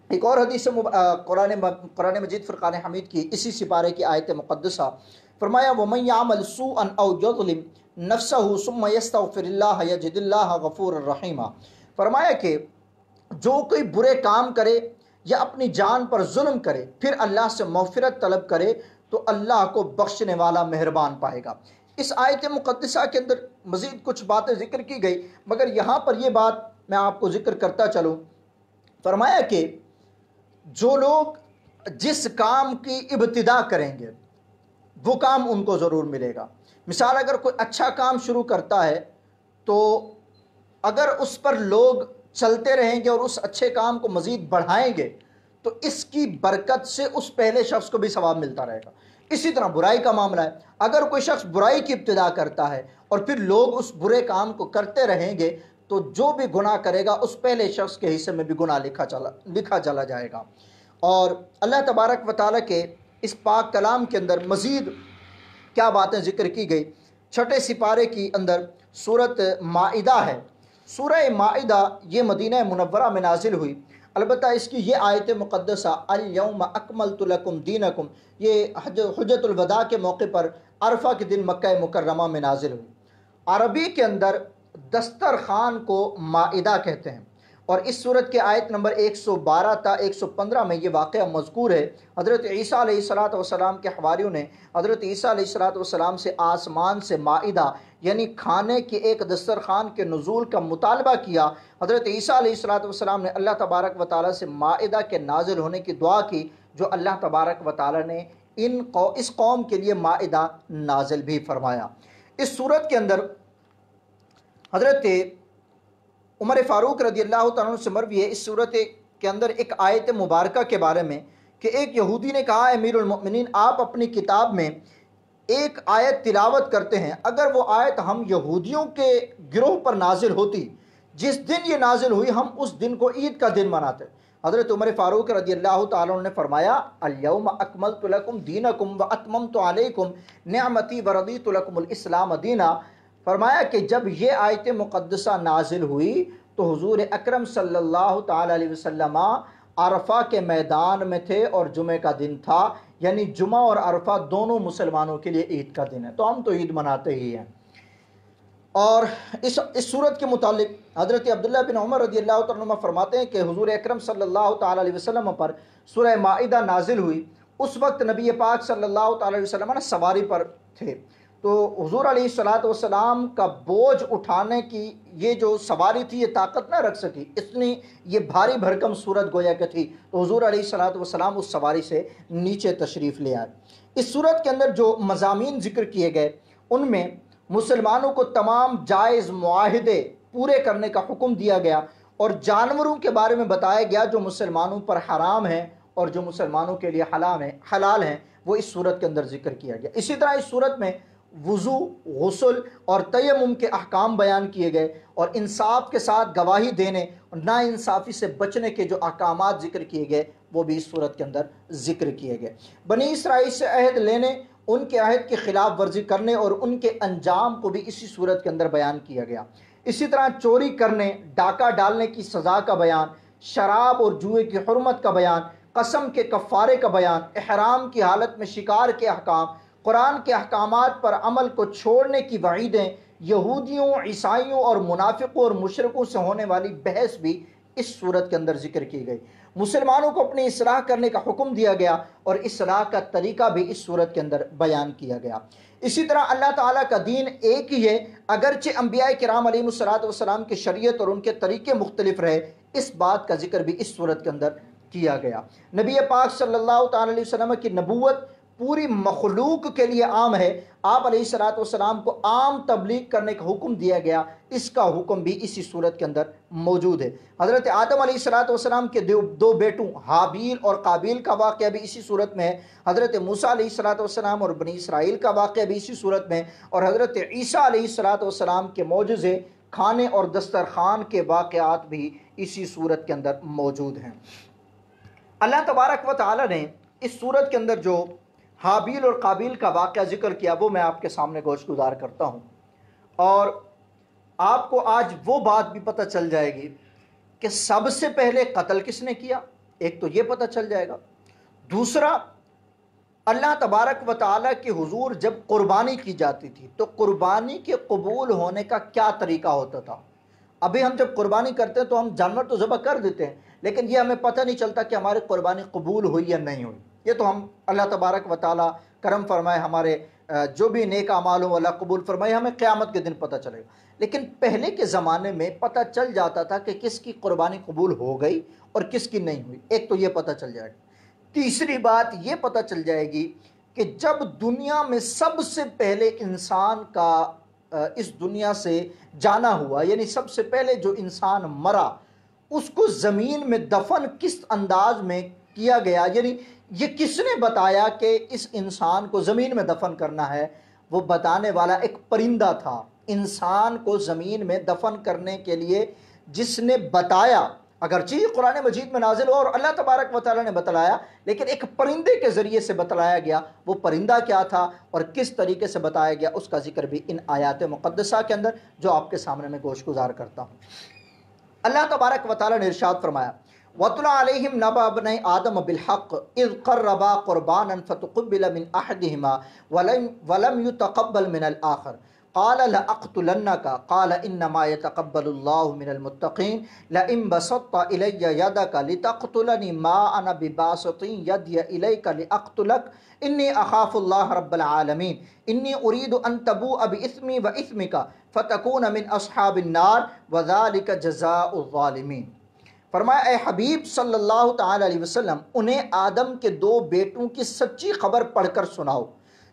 ایک اور حدیث قرآن مجید فرقان حمید کی اسی سپارے کی آیت مقدسہ فرمایا وَمَن يَعْمَلْ سُوءًا أَوْ يَظْلِمْ نَفْسَهُ ثُمَّ يَسْتَغْفِرِ اللَّهَ يَجِدِ اللَّهَ غَفُورًا رَحِيمًا۔ فرمایا کہ جو کوئی برے کام کرے یا اپنی جان پر ظلم کرے پھر اللہ سے مغفرت طلب کرے تو اللہ کو بخشنے والا مہربان پائے گا۔ اس آیت مقدسہ کے اندر مزید کچھ باتیں ذکر کی گئی، مگر یہاں پر یہ بات میں آپ کو ذکر کرتا چلوں۔ فرمایا کہ جو لوگ جس کام کی ابتدا کریں گے وہ کام ان کو ضرور ملے گا۔ مثال اگر کوئی اچھا کام شروع کرتا ہے تو اگر اس پر لوگ چلتے رہیں گے اور اس اچھے کام کو مزید بڑھائیں گے تو اس کی برکت سے اس پہلے شخص کو بھی ثواب ملتا رہے گا۔ اسی طرح برائی کا معاملہ ہے، اگر کوئی شخص برائی کی ابتدا کرتا ہے اور پھر لوگ اس برے کام کو کرتے رہیں گے تو جو بھی گناہ کرے گا اس پہلے شخص کے حصے میں بھی گناہ لکھا چلا جائے گا۔ اور اللہ تبارک و تعالیٰ کے اس پاک کلام کے اندر مزید کیا باتیں ذکر کی گئی، چھٹے سپارے کی اندر سورۃ مائدہ ہے۔ سورہ مائدہ یہ مدینہ منورہ میں نازل ہوئی، البتہ اس کی یہ آیت مقدسہ الیوم اکملت لکم دینکم یہ حجۃ الوداع کے موقع پر عرفہ کے دن مکہ مکرمہ میں نازل ہوئی۔ عربی کے اندر دسترخوان کو مائدہ کہتے ہیں، اور اس سورت کے آیت نمبر 112 تا 115 میں یہ واقعہ مذکور ہے۔ حضرت عیسیٰ علیہ الصلوۃ والسلام کے حواریوں نے حضرت عیسیٰ علیہ الصلوۃ والسلام سے آسمان سے مائدہ یعنی کھانے کے ایک دسترخوان کے نزول کا مطالبہ کیا۔ حضرت عیسیٰ علیہ الصلوۃ والسلام نے اللہ تبارک و تعالیٰ سے مائدہ کے نازل ہونے کی دعا کی، جو اللہ تبارک و تعالیٰ نے اس قوم کے لیے مائدہ نازل بھی فرمایا۔ اس سورت کے اندر حضرت عمر فاروق رضی اللہ تعالیٰ عنہ سے مروی ہے اس صورت کے اندر ایک آیت مبارکہ کے بارے میں کہ ایک یہودی نے کہا امیر المؤمنین آپ اپنی کتاب میں ایک آیت تلاوت کرتے ہیں، اگر وہ آیت ہم یہودیوں کے گروہ پر نازل ہوتی، جس دن یہ نازل ہوئی ہم اس دن کو عید کا دن مناتے۔ حضرت عمر فاروق رضی اللہ تعالیٰ عنہ نے فرمایا الیوم اکملت لکم دینکم واتممت علیکم نعمتی ورضیت لکم الاسلام دینا۔ فرمایا کہ جب یہ آیت مقدسہ نازل ہوئی تو حضور اکرم صلی اللہ تعالی علیہ وسلم عرفہ کے میدان میں تھے اور جمعہ کا دن تھا، یعنی جمعہ اور عرفہ دونوں مسلمانوں کے لیے عید کا دن ہے، تو ہم تو عید مناتے ہی ہیں۔ اور اس صورت کے متعلق حضرت عبداللہ بن عمر رضی اللہ تعالیٰ عنہ فرماتے ہیں کہ حضور اکرم صلی اللہ تعالی علیہ وسلم پر سورہ مائدہ نازل ہوئی، اس وقت نبی پاک صلی اللہ تعالی علیہ وسلم سواری پر تھے، تو حضور علیہ الصلوۃ والسلام کا بوجھ اٹھانے کی یہ جو سواری تھی یہ طاقت نہ رکھ سکی، اتنی یہ بھاری بھرکم صورت گویا کہ تھی، تو حضور علیہ الصلوۃ والسلام اس سواری سے نیچے تشریف لے آئے۔ اس صورت کے اندر جو مضامین ذکر کیے گئے ان میں مسلمانوں کو تمام جائز معاہدے پورے کرنے کا حکم دیا گیا، اور جانوروں کے بارے میں بتایا گیا جو مسلمانوں پر حرام ہیں اور جو مسلمانوں کے لیے حلال ہیں، وہ اس صورت کے اندر ذکر کیا گیا۔ اسی طرح اس صورت میں وضو، غسل اور تیمم کے احکام بیان کیے گئے، اور انصاف کے ساتھ گواہی دینے اور نا انصافی سے بچنے کے جو احکامات ذکر کیے گئے وہ بھی اس صورت کے اندر ذکر کیے گئے۔ بنی اسرائیل سے عہد لینے، ان کے عہد کی خلاف ورزی کرنے اور ان کے انجام کو بھی اسی صورت کے اندر بیان کیا گیا۔ اسی طرح چوری کرنے، ڈاکہ ڈالنے کی سزا کا بیان، شراب اور جوئے کی حرمت کا بیان، قسم کے کفارے کا بیان، احرام کی حالت میں شکار کے احکام، قرآن کے احکامات پر عمل کو چھوڑنے کی وعیدیں، یہودیوں، عیسائیوں اور منافقوں اور مشرکوں سے ہونے والی بحث بھی اس صورت کے اندر ذکر کی گئی۔ مسلمانوں کو اپنی اصلاح کرنے کا حکم دیا گیا اور اصلاح کا طریقہ بھی اس صورت کے اندر بیان کیا گیا۔ اسی طرح اللہ تعالیٰ کا دین ایک ہی ہے، اگرچہ انبیاء کرام علیہ الصلوۃ کی شریعت اور ان کے طریقے مختلف رہے، اس بات کا ذکر بھی اس صورت کے اندر کیا گیا۔ نبی پاک صلی اللہ تعالیٰ علیہ وسلم کی نبوت پوری مخلوق کے لیے عام ہے۔ آپ علیہ السلام کو عام تبلیغ کرنے کا حکم دیا گیا، اس کا حکم بھی اسی صورت کے اندر موجود ہے۔ حضرت آدم علیہ السلام کے دو بیٹوں حابیل اور قابیل کا واقعہ بھی اسی صورت میں ہے۔ حضرت موسیٰ علیہ السلام اور بنی اسرائیل کا واقعہ بھی اسی صورت میں ہے، اور حضرت عیسیٰ علیہ السلام کے معجزے، کھانے اور دسترخوان کے واقعات بھی اسی صورت کے اندر موجود ہیں۔ اللہ تبارک و تعالی نے اس صورت کے اندر جو حابیل اور قابیل کا واقعہ ذکر کیا وہ میں آپ کے سامنے گوش گزار کرتا ہوں، اور آپ کو آج وہ بات بھی پتہ چل جائے گی کہ سب سے پہلے قتل کس نے کیا، ایک تو یہ پتہ چل جائے گا۔ دوسرا، اللہ تبارک و تعالیٰ کے حضور جب قربانی کی جاتی تھی تو قربانی کے قبول ہونے کا کیا طریقہ ہوتا تھا۔ ابھی ہم جب قربانی کرتے ہیں تو ہم جانور تو ذبح کر دیتے ہیں، لیکن یہ ہمیں پتہ نہیں چلتا کہ ہماری قربانی قبول ہوئی یا نہیں ہوئی۔ یہ تو ہم اللہ تبارک و تعالیٰ کرم فرمائے، ہمارے جو بھی نیک اعمال ہوں اللہ قبول فرمائے، ہمیں قیامت کے دن پتہ چلے گا۔ لیکن پہلے کے زمانے میں پتہ چل جاتا تھا کہ کس کی قربانی قبول ہو گئی اور کس کی نہیں ہوئی، ایک تو یہ پتہ چل جائے گا۔ تیسری بات یہ پتہ چل جائے گی کہ جب دنیا میں سب سے پہلے انسان کا اس دنیا سے جانا ہوا، یعنی سب سے پہلے جو انسان مرا اس کو زمین میں دفن کس انداز میں کیا گیا، یعنی یہ کس نے بتایا کہ اس انسان کو زمین میں دفن کرنا ہے، وہ بتانے والا ایک پرندہ تھا۔ انسان کو زمین میں دفن کرنے کے لیے جس نے بتایا، اگرچہ یہ قرآن مجید میں نازل ہوا اور اللہ تبارک و تعالیٰ نے بتلایا، لیکن ایک پرندے کے ذریعے سے بتلایا گیا۔ وہ پرندہ کیا تھا اور کس طریقے سے بتایا گیا، اس کا ذکر بھی ان آیات مقدسہ کے اندر جو آپ کے سامنے میں گوش گزار کرتا ہوں۔ اللہ تبارک و تعالیٰ نے ارشاد فرمایا، وَاتْلُ عَلَيْهِمْ نَبَأَ ابْنَيْ آدَمَ بِالْحَقِّ إِذْ قَرَّبَا قُرْبَانًا فَتُقُبِّلَ مِنْ أَحَدِهِمَا وَلَمْ يُتَقَبَّلْ مِنَ الْآخَرِ قَالَ لَأَقْتُلَنَّكَ قَالَ إِنَّمَا يَتَقَبَّلُ اللَّهُ مِنَ الْمُتَّقِينَ لَئِن بَسَطتَ إِلَيَّ يَدَكَ لِتَقْتُلَنِي مَا أَنَا بِبَاسِطٍ يَدِيَ إِلَيْكَ لِأَقْتُلَكَ إِنِّي أَخَافُ اللَّهَ رَبَّ الْعَالَمِينَ إِنِّي أُرِيدُ أَن تَبُوءَ بِإِثْمِي وَإِثْمِكَ فَتَكُونَ مِنْ أَصْحَابِ النَّارِ وَذَلِكَ جَزَاءُ الظَّالِمِينَ۔ فرمایا، اے حبیب صلی اللہ تعالی علیہ وسلم، انہیں آدم کے دو بیٹوں کی سچی خبر پڑھ کر سناؤ۔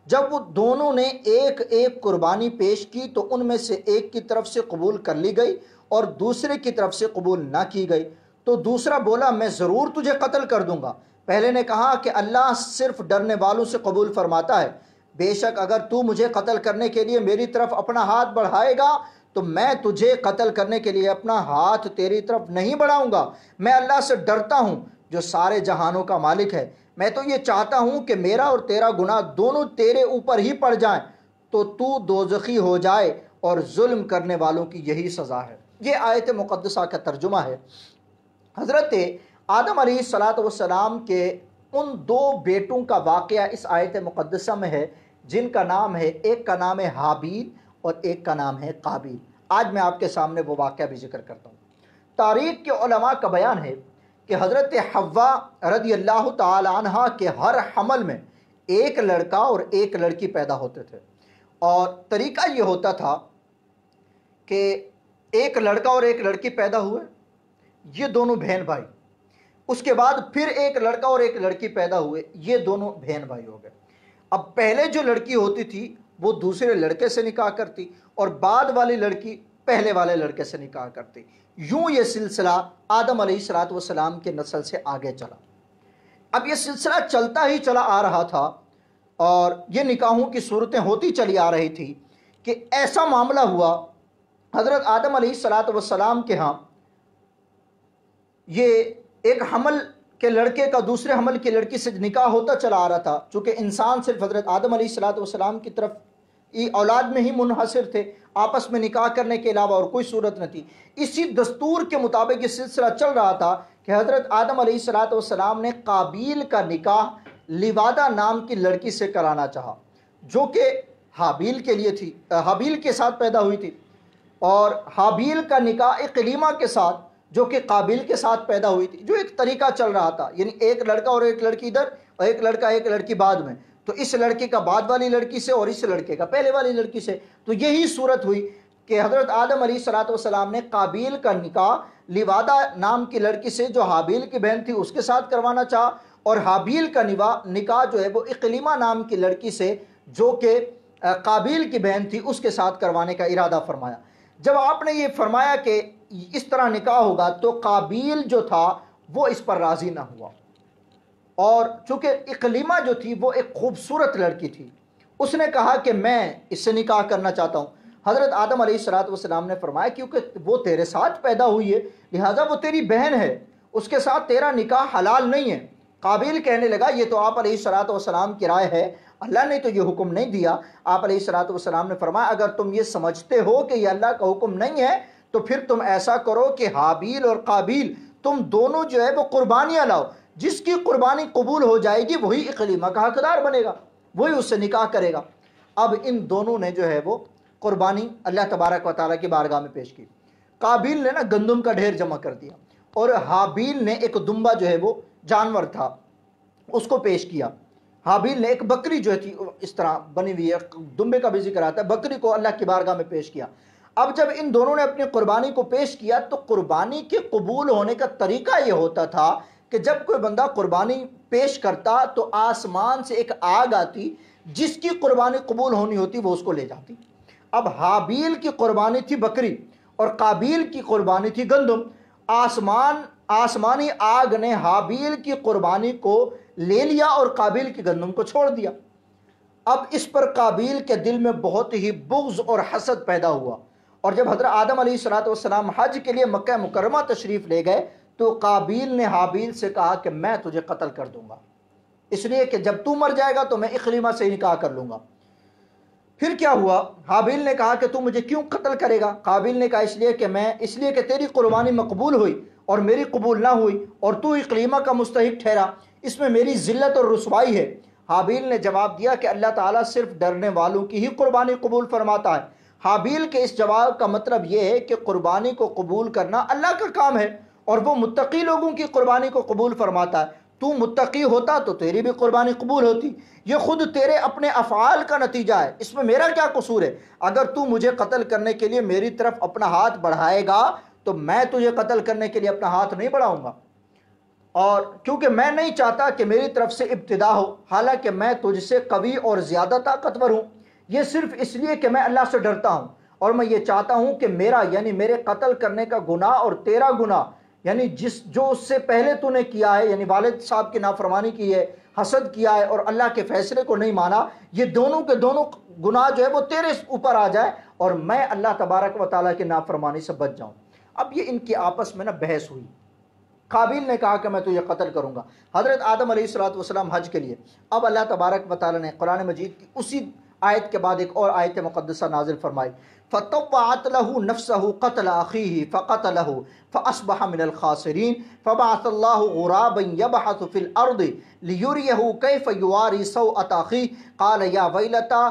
جب وہ دونوں نے ایک ایک قربانی پیش کی تو ان میں سے ایک کی طرف سے قبول کر لی گئی اور دوسرے کی طرف سے قبول نہ کی گئی، تو دوسرا بولا میں ضرور تجھے قتل کر دوں گا۔ پہلے نے کہا کہ اللہ صرف ڈرنے والوں سے قبول فرماتا ہے، بے شک اگر تو مجھے قتل کرنے کے لیے میری طرف اپنا ہاتھ بڑھائے گا تو میں تجھے قتل کرنے کے لیے اپنا ہاتھ تیری طرف نہیں بڑھاؤں گا۔ میں اللہ سے ڈرتا ہوں جو سارے جہانوں کا مالک ہے۔ میں تو یہ چاہتا ہوں کہ میرا اور تیرا گناہ دونوں تیرے اوپر ہی پڑ جائیں تو دوزخی ہو جائے، اور ظلم کرنے والوں کی یہی سزا ہے۔ یہ آیت مقدسہ کا ترجمہ ہے۔ حضرت آدم علیہ السلام کے ان دو بیٹوں کا واقعہ اس آیت مقدسہ میں ہے، جن کا نام ہے، ایک کا نام ہے حابیل اور ایک کا نام ہے قابیل۔ آج میں آپ کے سامنے وہ واقعہ بھی ذکر کرتا ہوں۔ تاریخ کے علماء کا بیان ہے کہ حضرت حوا رضی اللہ تعالی عنہ کے ہر حمل میں ایک لڑکا اور ایک لڑکی پیدا ہوتے تھے، اور طریقہ یہ ہوتا تھا کہ ایک لڑکا اور ایک لڑکی پیدا ہوئے، یہ دونوں بہن بھائی، اس کے بعد پھر ایک لڑکا اور ایک لڑکی پیدا ہوئے، یہ دونوں بہن بھائی ہو گئے۔ اب پہلے جو لڑکی ہوتی تھی وہ دوسرے لڑکے سے نکاح کرتی اور بعد والی لڑکی پہلے والے لڑکے سے نکاح کرتی۔ یوں یہ سلسلہ آدم علیہ السلام کے نسل سے آگے چلا۔ اب یہ سلسلہ چلتا ہی چلا آ رہا تھا اور یہ نکاحوں کی صورتیں ہوتی چلی آ رہی تھی کہ ایسا معاملہ ہوا حضرت آدم علیہ السلام کے ہاں، یہ ایک حمل کے لڑکے کا دوسرے حمل کی لڑکی سے نکاح ہوتا چلا آ رہا تھا، چونکہ انسان صرف حضرت آدم علیہ السلام کی طرف اولاد میں ہی منحصر تھے، آپس میں نکاح کرنے کے علاوہ اور کوئی صورت نہ تھی۔ اسی دستور کے مطابق یہ سلسلہ چل رہا تھا کہ حضرت آدم علیہ السلام نے قابیل کا نکاح لیوادہ نام کی لڑکی سے کرانا چاہا، جو کہ حابیل کے لیے تھی، حابیل کے ساتھ پیدا ہوئی تھی، اور حابیل کا نکاح اقلیمہ کے ساتھ جو کہ قابیل کے ساتھ پیدا ہوئی تھی، جو ایک طریقہ چل رہا تھا، یعنی ایک لڑکا اور ایک لڑکی ادھر، اور ایک لڑکا ایک لڑکی بعد میں، تو اس لڑکے کا بعد والی لڑکی سے اور اس لڑکے کا پہلے والی لڑکی سے، تو یہی صورت ہوئی کہ حضرت آدم علیہ السلام نے قابیل کا نکاح لیوادہ نام کی لڑکی سے جو حابیل کی بہن تھی اس کے ساتھ کروانا چاہا، اور حابیل کا نکاح جو ہے وہ اقلیمہ نام کی لڑکی سے جو کہ قابیل کی بہن تھی اس کے ساتھ کروانے کا ارادہ فرمایا۔ جب آپ نے یہ فرمایا کہ اس طرح نکاح ہوگا تو قابیل جو تھا وہ اس پر راضی نہ ہوا، اور چونکہ اقلیمہ جو تھی وہ ایک خوبصورت لڑکی تھی، اس نے کہا کہ میں اس سے نکاح کرنا چاہتا ہوں۔ حضرت آدم علیہ السلام نے فرمایا کیونکہ وہ تیرے ساتھ پیدا ہوئی ہے لہٰذا وہ تیری بہن ہے، اس کے ساتھ تیرا نکاح حلال نہیں ہے۔ قابیل کہنے لگا یہ تو آپ علیہ السلام کی رائے ہے، اللہ نے تو یہ حکم نہیں دیا۔ آپ علیہ السلام نے فرمایا اگر تم یہ سمجھتے ہو کہ یہ اللہ کا حکم نہیں ہے تو پھر تم ایسا کرو کہ حابیل اور قابیل تم دونوں جو ہے وہ قربانیاں لاؤ، جس کی قربانی قبول ہو جائے گی وہی اقلیمہ کا حقدار بنے گا، وہی اس سے نکاح کرے گا۔ اب ان دونوں نے جو ہے وہ قربانی اللہ تبارک و تعالیٰ کی بارگاہ میں پیش کی۔ قابیل نے گندم کا ڈھیر جمع کر دیا، اور حابیل نے ایک دمبا جو ہے وہ جانور تھا اس کو پیش کیا۔ حابیل نے ایک بکری جو تھی اس طرح بنی ہوئی ہے، دمبے کا بھی ذکر آتا ہے، بکری کو اللہ کی بارگاہ میں پیش کیا۔ اب جب ان دونوں نے اپنی قربانی کو پیش کیا تو قربانی کے قبول ہونے کا طریقہ یہ ہوتا تھا کہ جب کوئی بندہ قربانی پیش کرتا تو آسمان سے ایک آگ آتی، جس کی قربانی قبول ہونی ہوتی وہ اس کو لے جاتی۔ اب حابیل کی قربانی تھی بکری اور قابیل کی قربانی تھی گندم، آسمانی آگ نے حابیل کی قربانی کو لے لیا اور قابیل کی گندم کو چھوڑ دیا۔ اب اس پر قابیل کے دل میں بہت ہی بغض اور حسد پیدا ہوا، اور جب حضرت آدم علیہ السلام حج کے لیے مکہ مکرمہ تشریف لے گئے تو قابیل نے حابیل سے کہا کہ میں تجھے قتل کر دوں گا، اس لیے کہ جب تو مر جائے گا تو میں اقلیمہ سے نکاح کر لوں گا۔ پھر کیا ہوا؟ حابیل نے کہا کہ تو مجھے کیوں قتل کرے گا؟ قابیل نے کہا اس لیے کہ تیری قربانی مقبول ہوئی اور میری قبول نہ ہوئی اور تو اقلیمہ کا مستحق ٹھہرا، اس میں میری ذلت اور رسوائی ہے۔ حابیل نے جواب دیا کہ اللہ تعالیٰ صرف ڈرنے والوں کی ہی قربانی قبول فرماتا ہے۔ حابیل کے اس جواب کا مطلب یہ ہے کہ قربانی کو قبول کرنا اللہ کا کام ہے اور وہ متقی لوگوں کی قربانی کو قبول فرماتا ہے۔ تو متقی ہوتا تو تیری بھی قربانی قبول ہوتی، یہ خود تیرے اپنے افعال کا نتیجہ ہے، اس میں میرا کیا قصور ہے؟ اگر تو مجھے قتل کرنے کے لیے میری طرف اپنا ہاتھ بڑھائے گا تو میں تجھے قتل کرنے کے لیے اپنا ہاتھ نہیں بڑھاؤں گا، اور کیونکہ میں نہیں چاہتا کہ میری طرف سے ابتدا ہو، حالانکہ میں تجھ سے قوی اور زیادہ طاقتور ہوں، یہ صرف اس لیے کہ میں اللہ سے ڈرتا ہوں، اور میں یہ چاہتا ہوں کہ میرا یعنی میرے قتل کرنے کا گناہ اور تیرا گناہ یعنی جو اس سے پہلے تو نے کیا ہے، یعنی والد صاحب کی نافرمانی کی ہے، حسد کیا ہے اور اللہ کے فیصلے کو نہیں مانا، یہ دونوں کے دونوں گناہ جو ہے وہ تیرے اوپر آ جائے اور میں اللہ تبارک و تعالیٰ کی نافرمانی سے بچ جاؤں۔ اب یہ ان کی آپس میں بحث ہوئی۔ قابیل نے کہا کہ میں تجھے قتل کروں گا۔ حضرت آدم علیہ السلام حج کے لیے، اب اللہ تبارک و تعالیٰ نے قرآن مجید کی اسی آیت کے بعد ایک اور آیت مقدسہ نازل فرمائی، فَطَوَّعَتْ لَهُ نَفْسَهُ قَتْلَ أَخِيهِ فَقَتَلَهُ فَأَصْبَحَ مِنَ الْخَاسِرِينَ فَبَعَثَ اللَّهُ غُرَابًا يَبْحَثُ فِي الْأَرْضِ لِيُرِيَهُ كَيْفَ يُوَارِي سَوْءَةَ أَخِيهِ قَالَ يَا وَيْلَتَا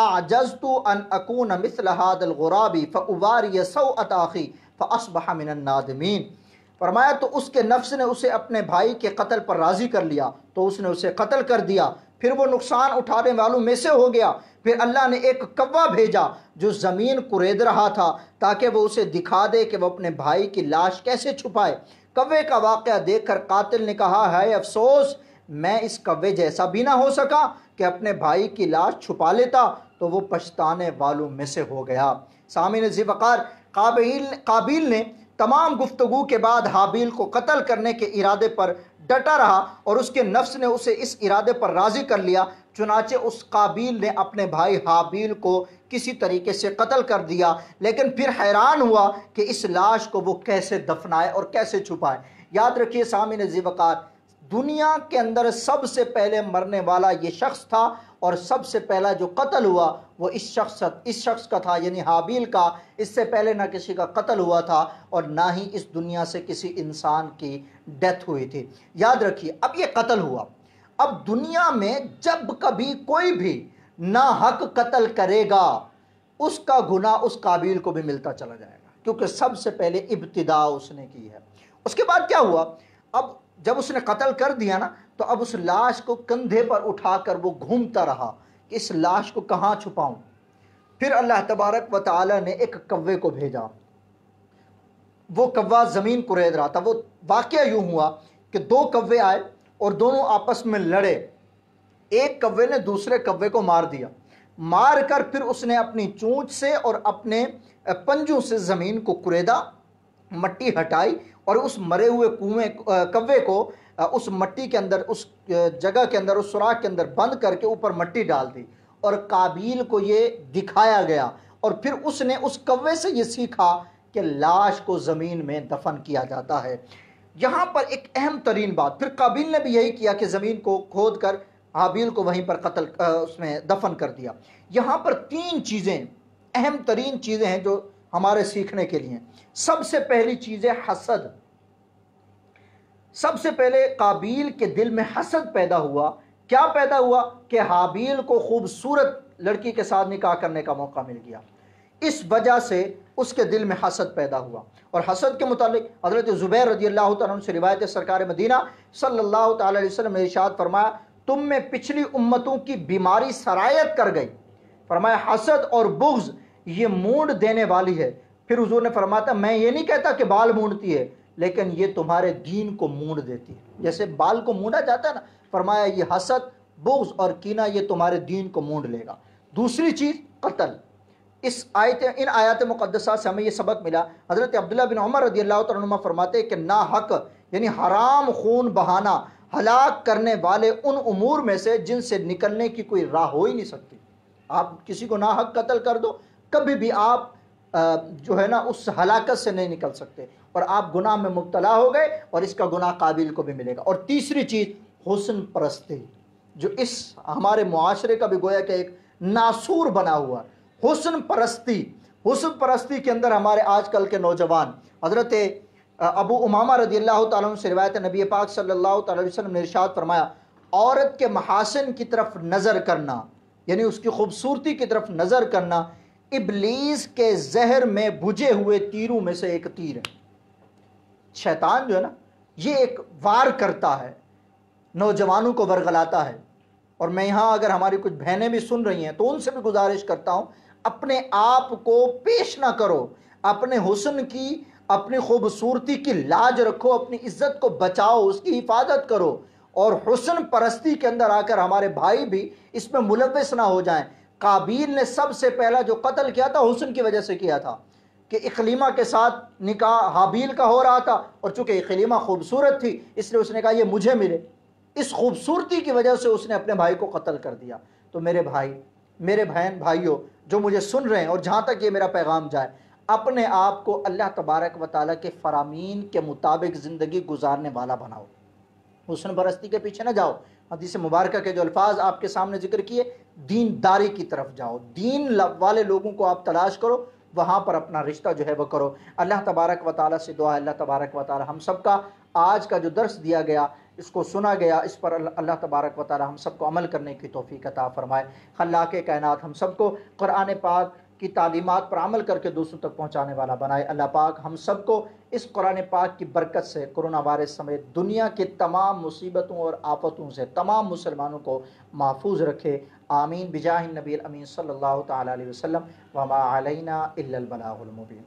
أَعْجَزْتُ أَنْ أَكُونَ مِثْلَ هَذَا الْغُرَابِ فَأُوَارِيَ سَوْءَةَ أَخِي فَأَصْبَحَ مِنَ النَّادِمِينَ۔ فرمایا تو اس کے نفس نے اسے اپنے بھائی کے قتل پر راضی کر لیا تو اس نے اسے قتل کر دیا، پھر وہ نقصان اٹھانے والوں میں سے ہو گیا۔ پھر اللہ نے ایک کوا بھیجا جو زمین کورید رہا تھا تاکہ وہ اسے دکھا دے کہ وہ اپنے بھائی کی لاش کیسے چھپائے۔ کوے کا واقعہ دیکھ کر قاتل نے کہا ہے افسوس، میں اس کوے جیسا بھی نہ ہو سکا کہ اپنے بھائی کی لاش چھپا لیتا، تو وہ پچھتانے والوں میں سے ہو گیا۔ سامعین ذی وقار، قابیل نے تمام گفتگو کے بعد حابیل کو قتل کرنے کے ارادے پر ڈٹا رہا اور اس کے نفس نے اسے اس ارادے پر راضی کر لیا، چنانچہ اس قابیل نے اپنے بھائی حابیل کو کسی طریقے سے قتل کر دیا، لیکن پھر حیران ہوا کہ اس لاش کو وہ کیسے دفنائے اور کیسے چھپائے۔ یاد رکھیے سامعین ذی وقار، دنیا کے اندر سب سے پہلے مرنے والا یہ شخص تھا اور سب سے پہلا جو قتل ہوا وہ اس شخص کا تھا، یعنی حابیل کا۔ اس سے پہلے نہ کسی کا قتل ہوا تھا اور نہ ہی اس دنیا سے کسی انسان کی ڈیتھ ہوئی تھی۔ یاد رکھیے اب یہ قتل ہوا، اب دنیا میں جب کبھی کوئی بھی ناحق قتل کرے گا اس کا گناہ اس قابیل کو بھی ملتا چلا جائے گا۔ کیونکہ سب سے پہلے ابتدا اس نے کی ہے۔ اس کے بعد کیا ہوا، اب جب اس نے قتل کر دیا نا تو اب اس لاش کو کندھے پر اٹھا کر وہ گھومتا رہا کہ اس لاش کو کہاں چھپاؤں۔ پھر اللہ تبارک و تعالی نے ایک کوے کو بھیجا، وہ کوا زمین کرید رہا تھا۔ وہ واقعہ یوں ہوا کہ دو کوے آئے اور دونوں آپس میں لڑے، ایک کوے نے دوسرے کوے کو مار دیا، مار کر پھر اس نے اپنی چونچ سے اور اپنے پنجوں سے زمین کو کریدا، مٹی ہٹائی اور اس مرے ہوئے کوے کو اس مٹی کے اندر، اس جگہ کے اندر، اس سوراخ کے اندر بند کر کے اوپر مٹی ڈال دی، اور قابیل کو یہ دکھایا گیا، اور پھر اس نے اس کوے سے یہ سیکھا کہ لاش کو زمین میں دفن کیا جاتا ہے۔ یہاں پر ایک اہم ترین بات، پھر قابیل نے بھی یہی کیا کہ زمین کو کھود کر حابیل کو وہیں پر قتل اس میں دفن کر دیا۔ یہاں پر تین چیزیں، اہم ترین چیزیں ہیں جو ہمارے سیکھنے کے لیے۔ سب سے پہلی چیز ہے حسد۔ سب سے پہلے قابیل کے دل میں حسد پیدا ہوا۔ کیا پیدا ہوا کہ حابیل کو خوبصورت لڑکی کے ساتھ نکاح کرنے کا موقع مل گیا، اس وجہ سے اس کے دل میں حسد پیدا ہوا۔ اور حسد کے متعلق حضرت زبیر رضی اللہ تعالیٰ عنہ سے روایت ہے، سرکار مدینہ صلی اللہ تعالیٰ علیہ وسلم نے ارشاد فرمایا، تم میں پچھلی امتوں کی بیماری سرایت کر گئی، فرمایا حسد اور بغض یہ مونڈ دینے والی ہے۔ پھر حضور نے فرمایا تھا، میں یہ نہیں کہتا کہ بال مونڈتی ہے، لیکن یہ تمہارے دین کو مونڈ دیتی ہے، جیسے بال کو مونڈا جاتا ہے نا، فرمایا یہ حسد، بغض اور کینہ یہ تمہارے دین کو مونڈ لے گا۔ دوسری چیز قتل۔ ان آیات مقدسات سے ہمیں یہ سبق ملا۔ حضرت عبداللہ بن عمر رضی اللہ تعالیٰ عنہ فرماتے ہیں کہ ناحق یعنی حرام خون بہانا ہلاک کرنے والے ان امور میں سے جن سے نکلنے کی کوئی راہ ہو ہی نہیں سکتی۔ آپ کسی کو ناحق قتل کر دو، کبھی بھی آپ جو ہے نا اس ہلاکت سے نہیں نکل سکتے، اور آپ گناہ میں مبتلا ہو گئے، اور اس کا گناہ قابل کو بھی ملے گا۔ اور تیسری چیز حسن پرستی، جو اس ہمارے معاشرے کا بھی گویا کہ ایک ناسور بنا ہوا ہے۔ حسن پرستی، حسن پرستی کے اندر ہمارے آج کل کے نوجوان، حضرت ابو امامہ رضی اللہ تعالیٰ عنہ سے روایت ہے، نبی پاک صلی اللہ تعالیٰ علیہ وسلم نے ارشاد فرمایا، عورت کے محاسن کی طرف نظر کرنا یعنی اس کی خوبصورتی کی طرف نظر کرنا ابلیس کے زہر میں بجھے ہوئے تیروں میں سے ایک تیر ہے۔ شیطان جو ہے نا یہ ایک وار کرتا ہے، نوجوانوں کو ورغلاتا ہے۔ اور میں یہاں اگر ہماری کچھ بہنیں بھی سن رہی ہیں تو ان سے بھی گزارش کرتا ہوں، اپنے آپ کو پیش نہ کرو، اپنے حسن کی، اپنی خوبصورتی کی لاج رکھو، اپنی عزت کو بچاؤ، اس کی حفاظت کرو، اور حسن پرستی کے اندر آ کر ہمارے بھائی بھی اس میں ملوث نہ ہو جائیں۔ قابیل نے سب سے پہلا جو قتل کیا تھا حسن کی وجہ سے کیا تھا کہ اقلیمہ کے ساتھ نکاح حابیل کا ہو رہا تھا، اور چونکہ اقلیمہ خوبصورت تھی اس لیے اس نے کہا یہ مجھے ملے، اس خوبصورتی کی وجہ سے اس نے اپنے بھائی کو قتل کر دیا۔ تو میرے بھائی، میرے بہن بھائیوں جو مجھے سن رہے ہیں، اور جہاں تک یہ میرا پیغام جائے، اپنے آپ کو اللہ تبارک و تعالیٰ کے فرامین کے مطابق زندگی گزارنے والا بناؤ، حسن پرستی کے پیچھے نہ جاؤ۔ حدیث مبارکہ کے جو الفاظ آپ کے سامنے ذکر کیے، دینداری کی طرف جاؤ، دین والے لوگوں کو آپ تلاش کرو، وہاں پر اپنا رشتہ جو ہے وہ کرو۔ اللہ تبارک و تعالیٰ سے دعا ہے، اللہ تبارک و تعالیٰ ہم سب کا آج کا جو درس دیا گیا، اس کو سنا گیا، اس پر اللہ تبارک و تعالیٰ ہم سب کو عمل کرنے کی توفیق عطا فرمائے۔ خلاق کائنات ہم سب کو قرآن پاک کی تعلیمات پر عمل کر کے دوسروں تک پہنچانے والا بنائے۔ اللہ پاک ہم سب کو اس قرآن پاک کی برکت سے کرونا وائرس سمیت دنیا کی تمام مصیبتوں اور آفتوں سے تمام مسلمانوں کو محفوظ رکھے، آمین بجاہ النبی الامین صلی اللہ تعالیٰ علیہ وسلم۔ وما علینا الا البلاغ المبین۔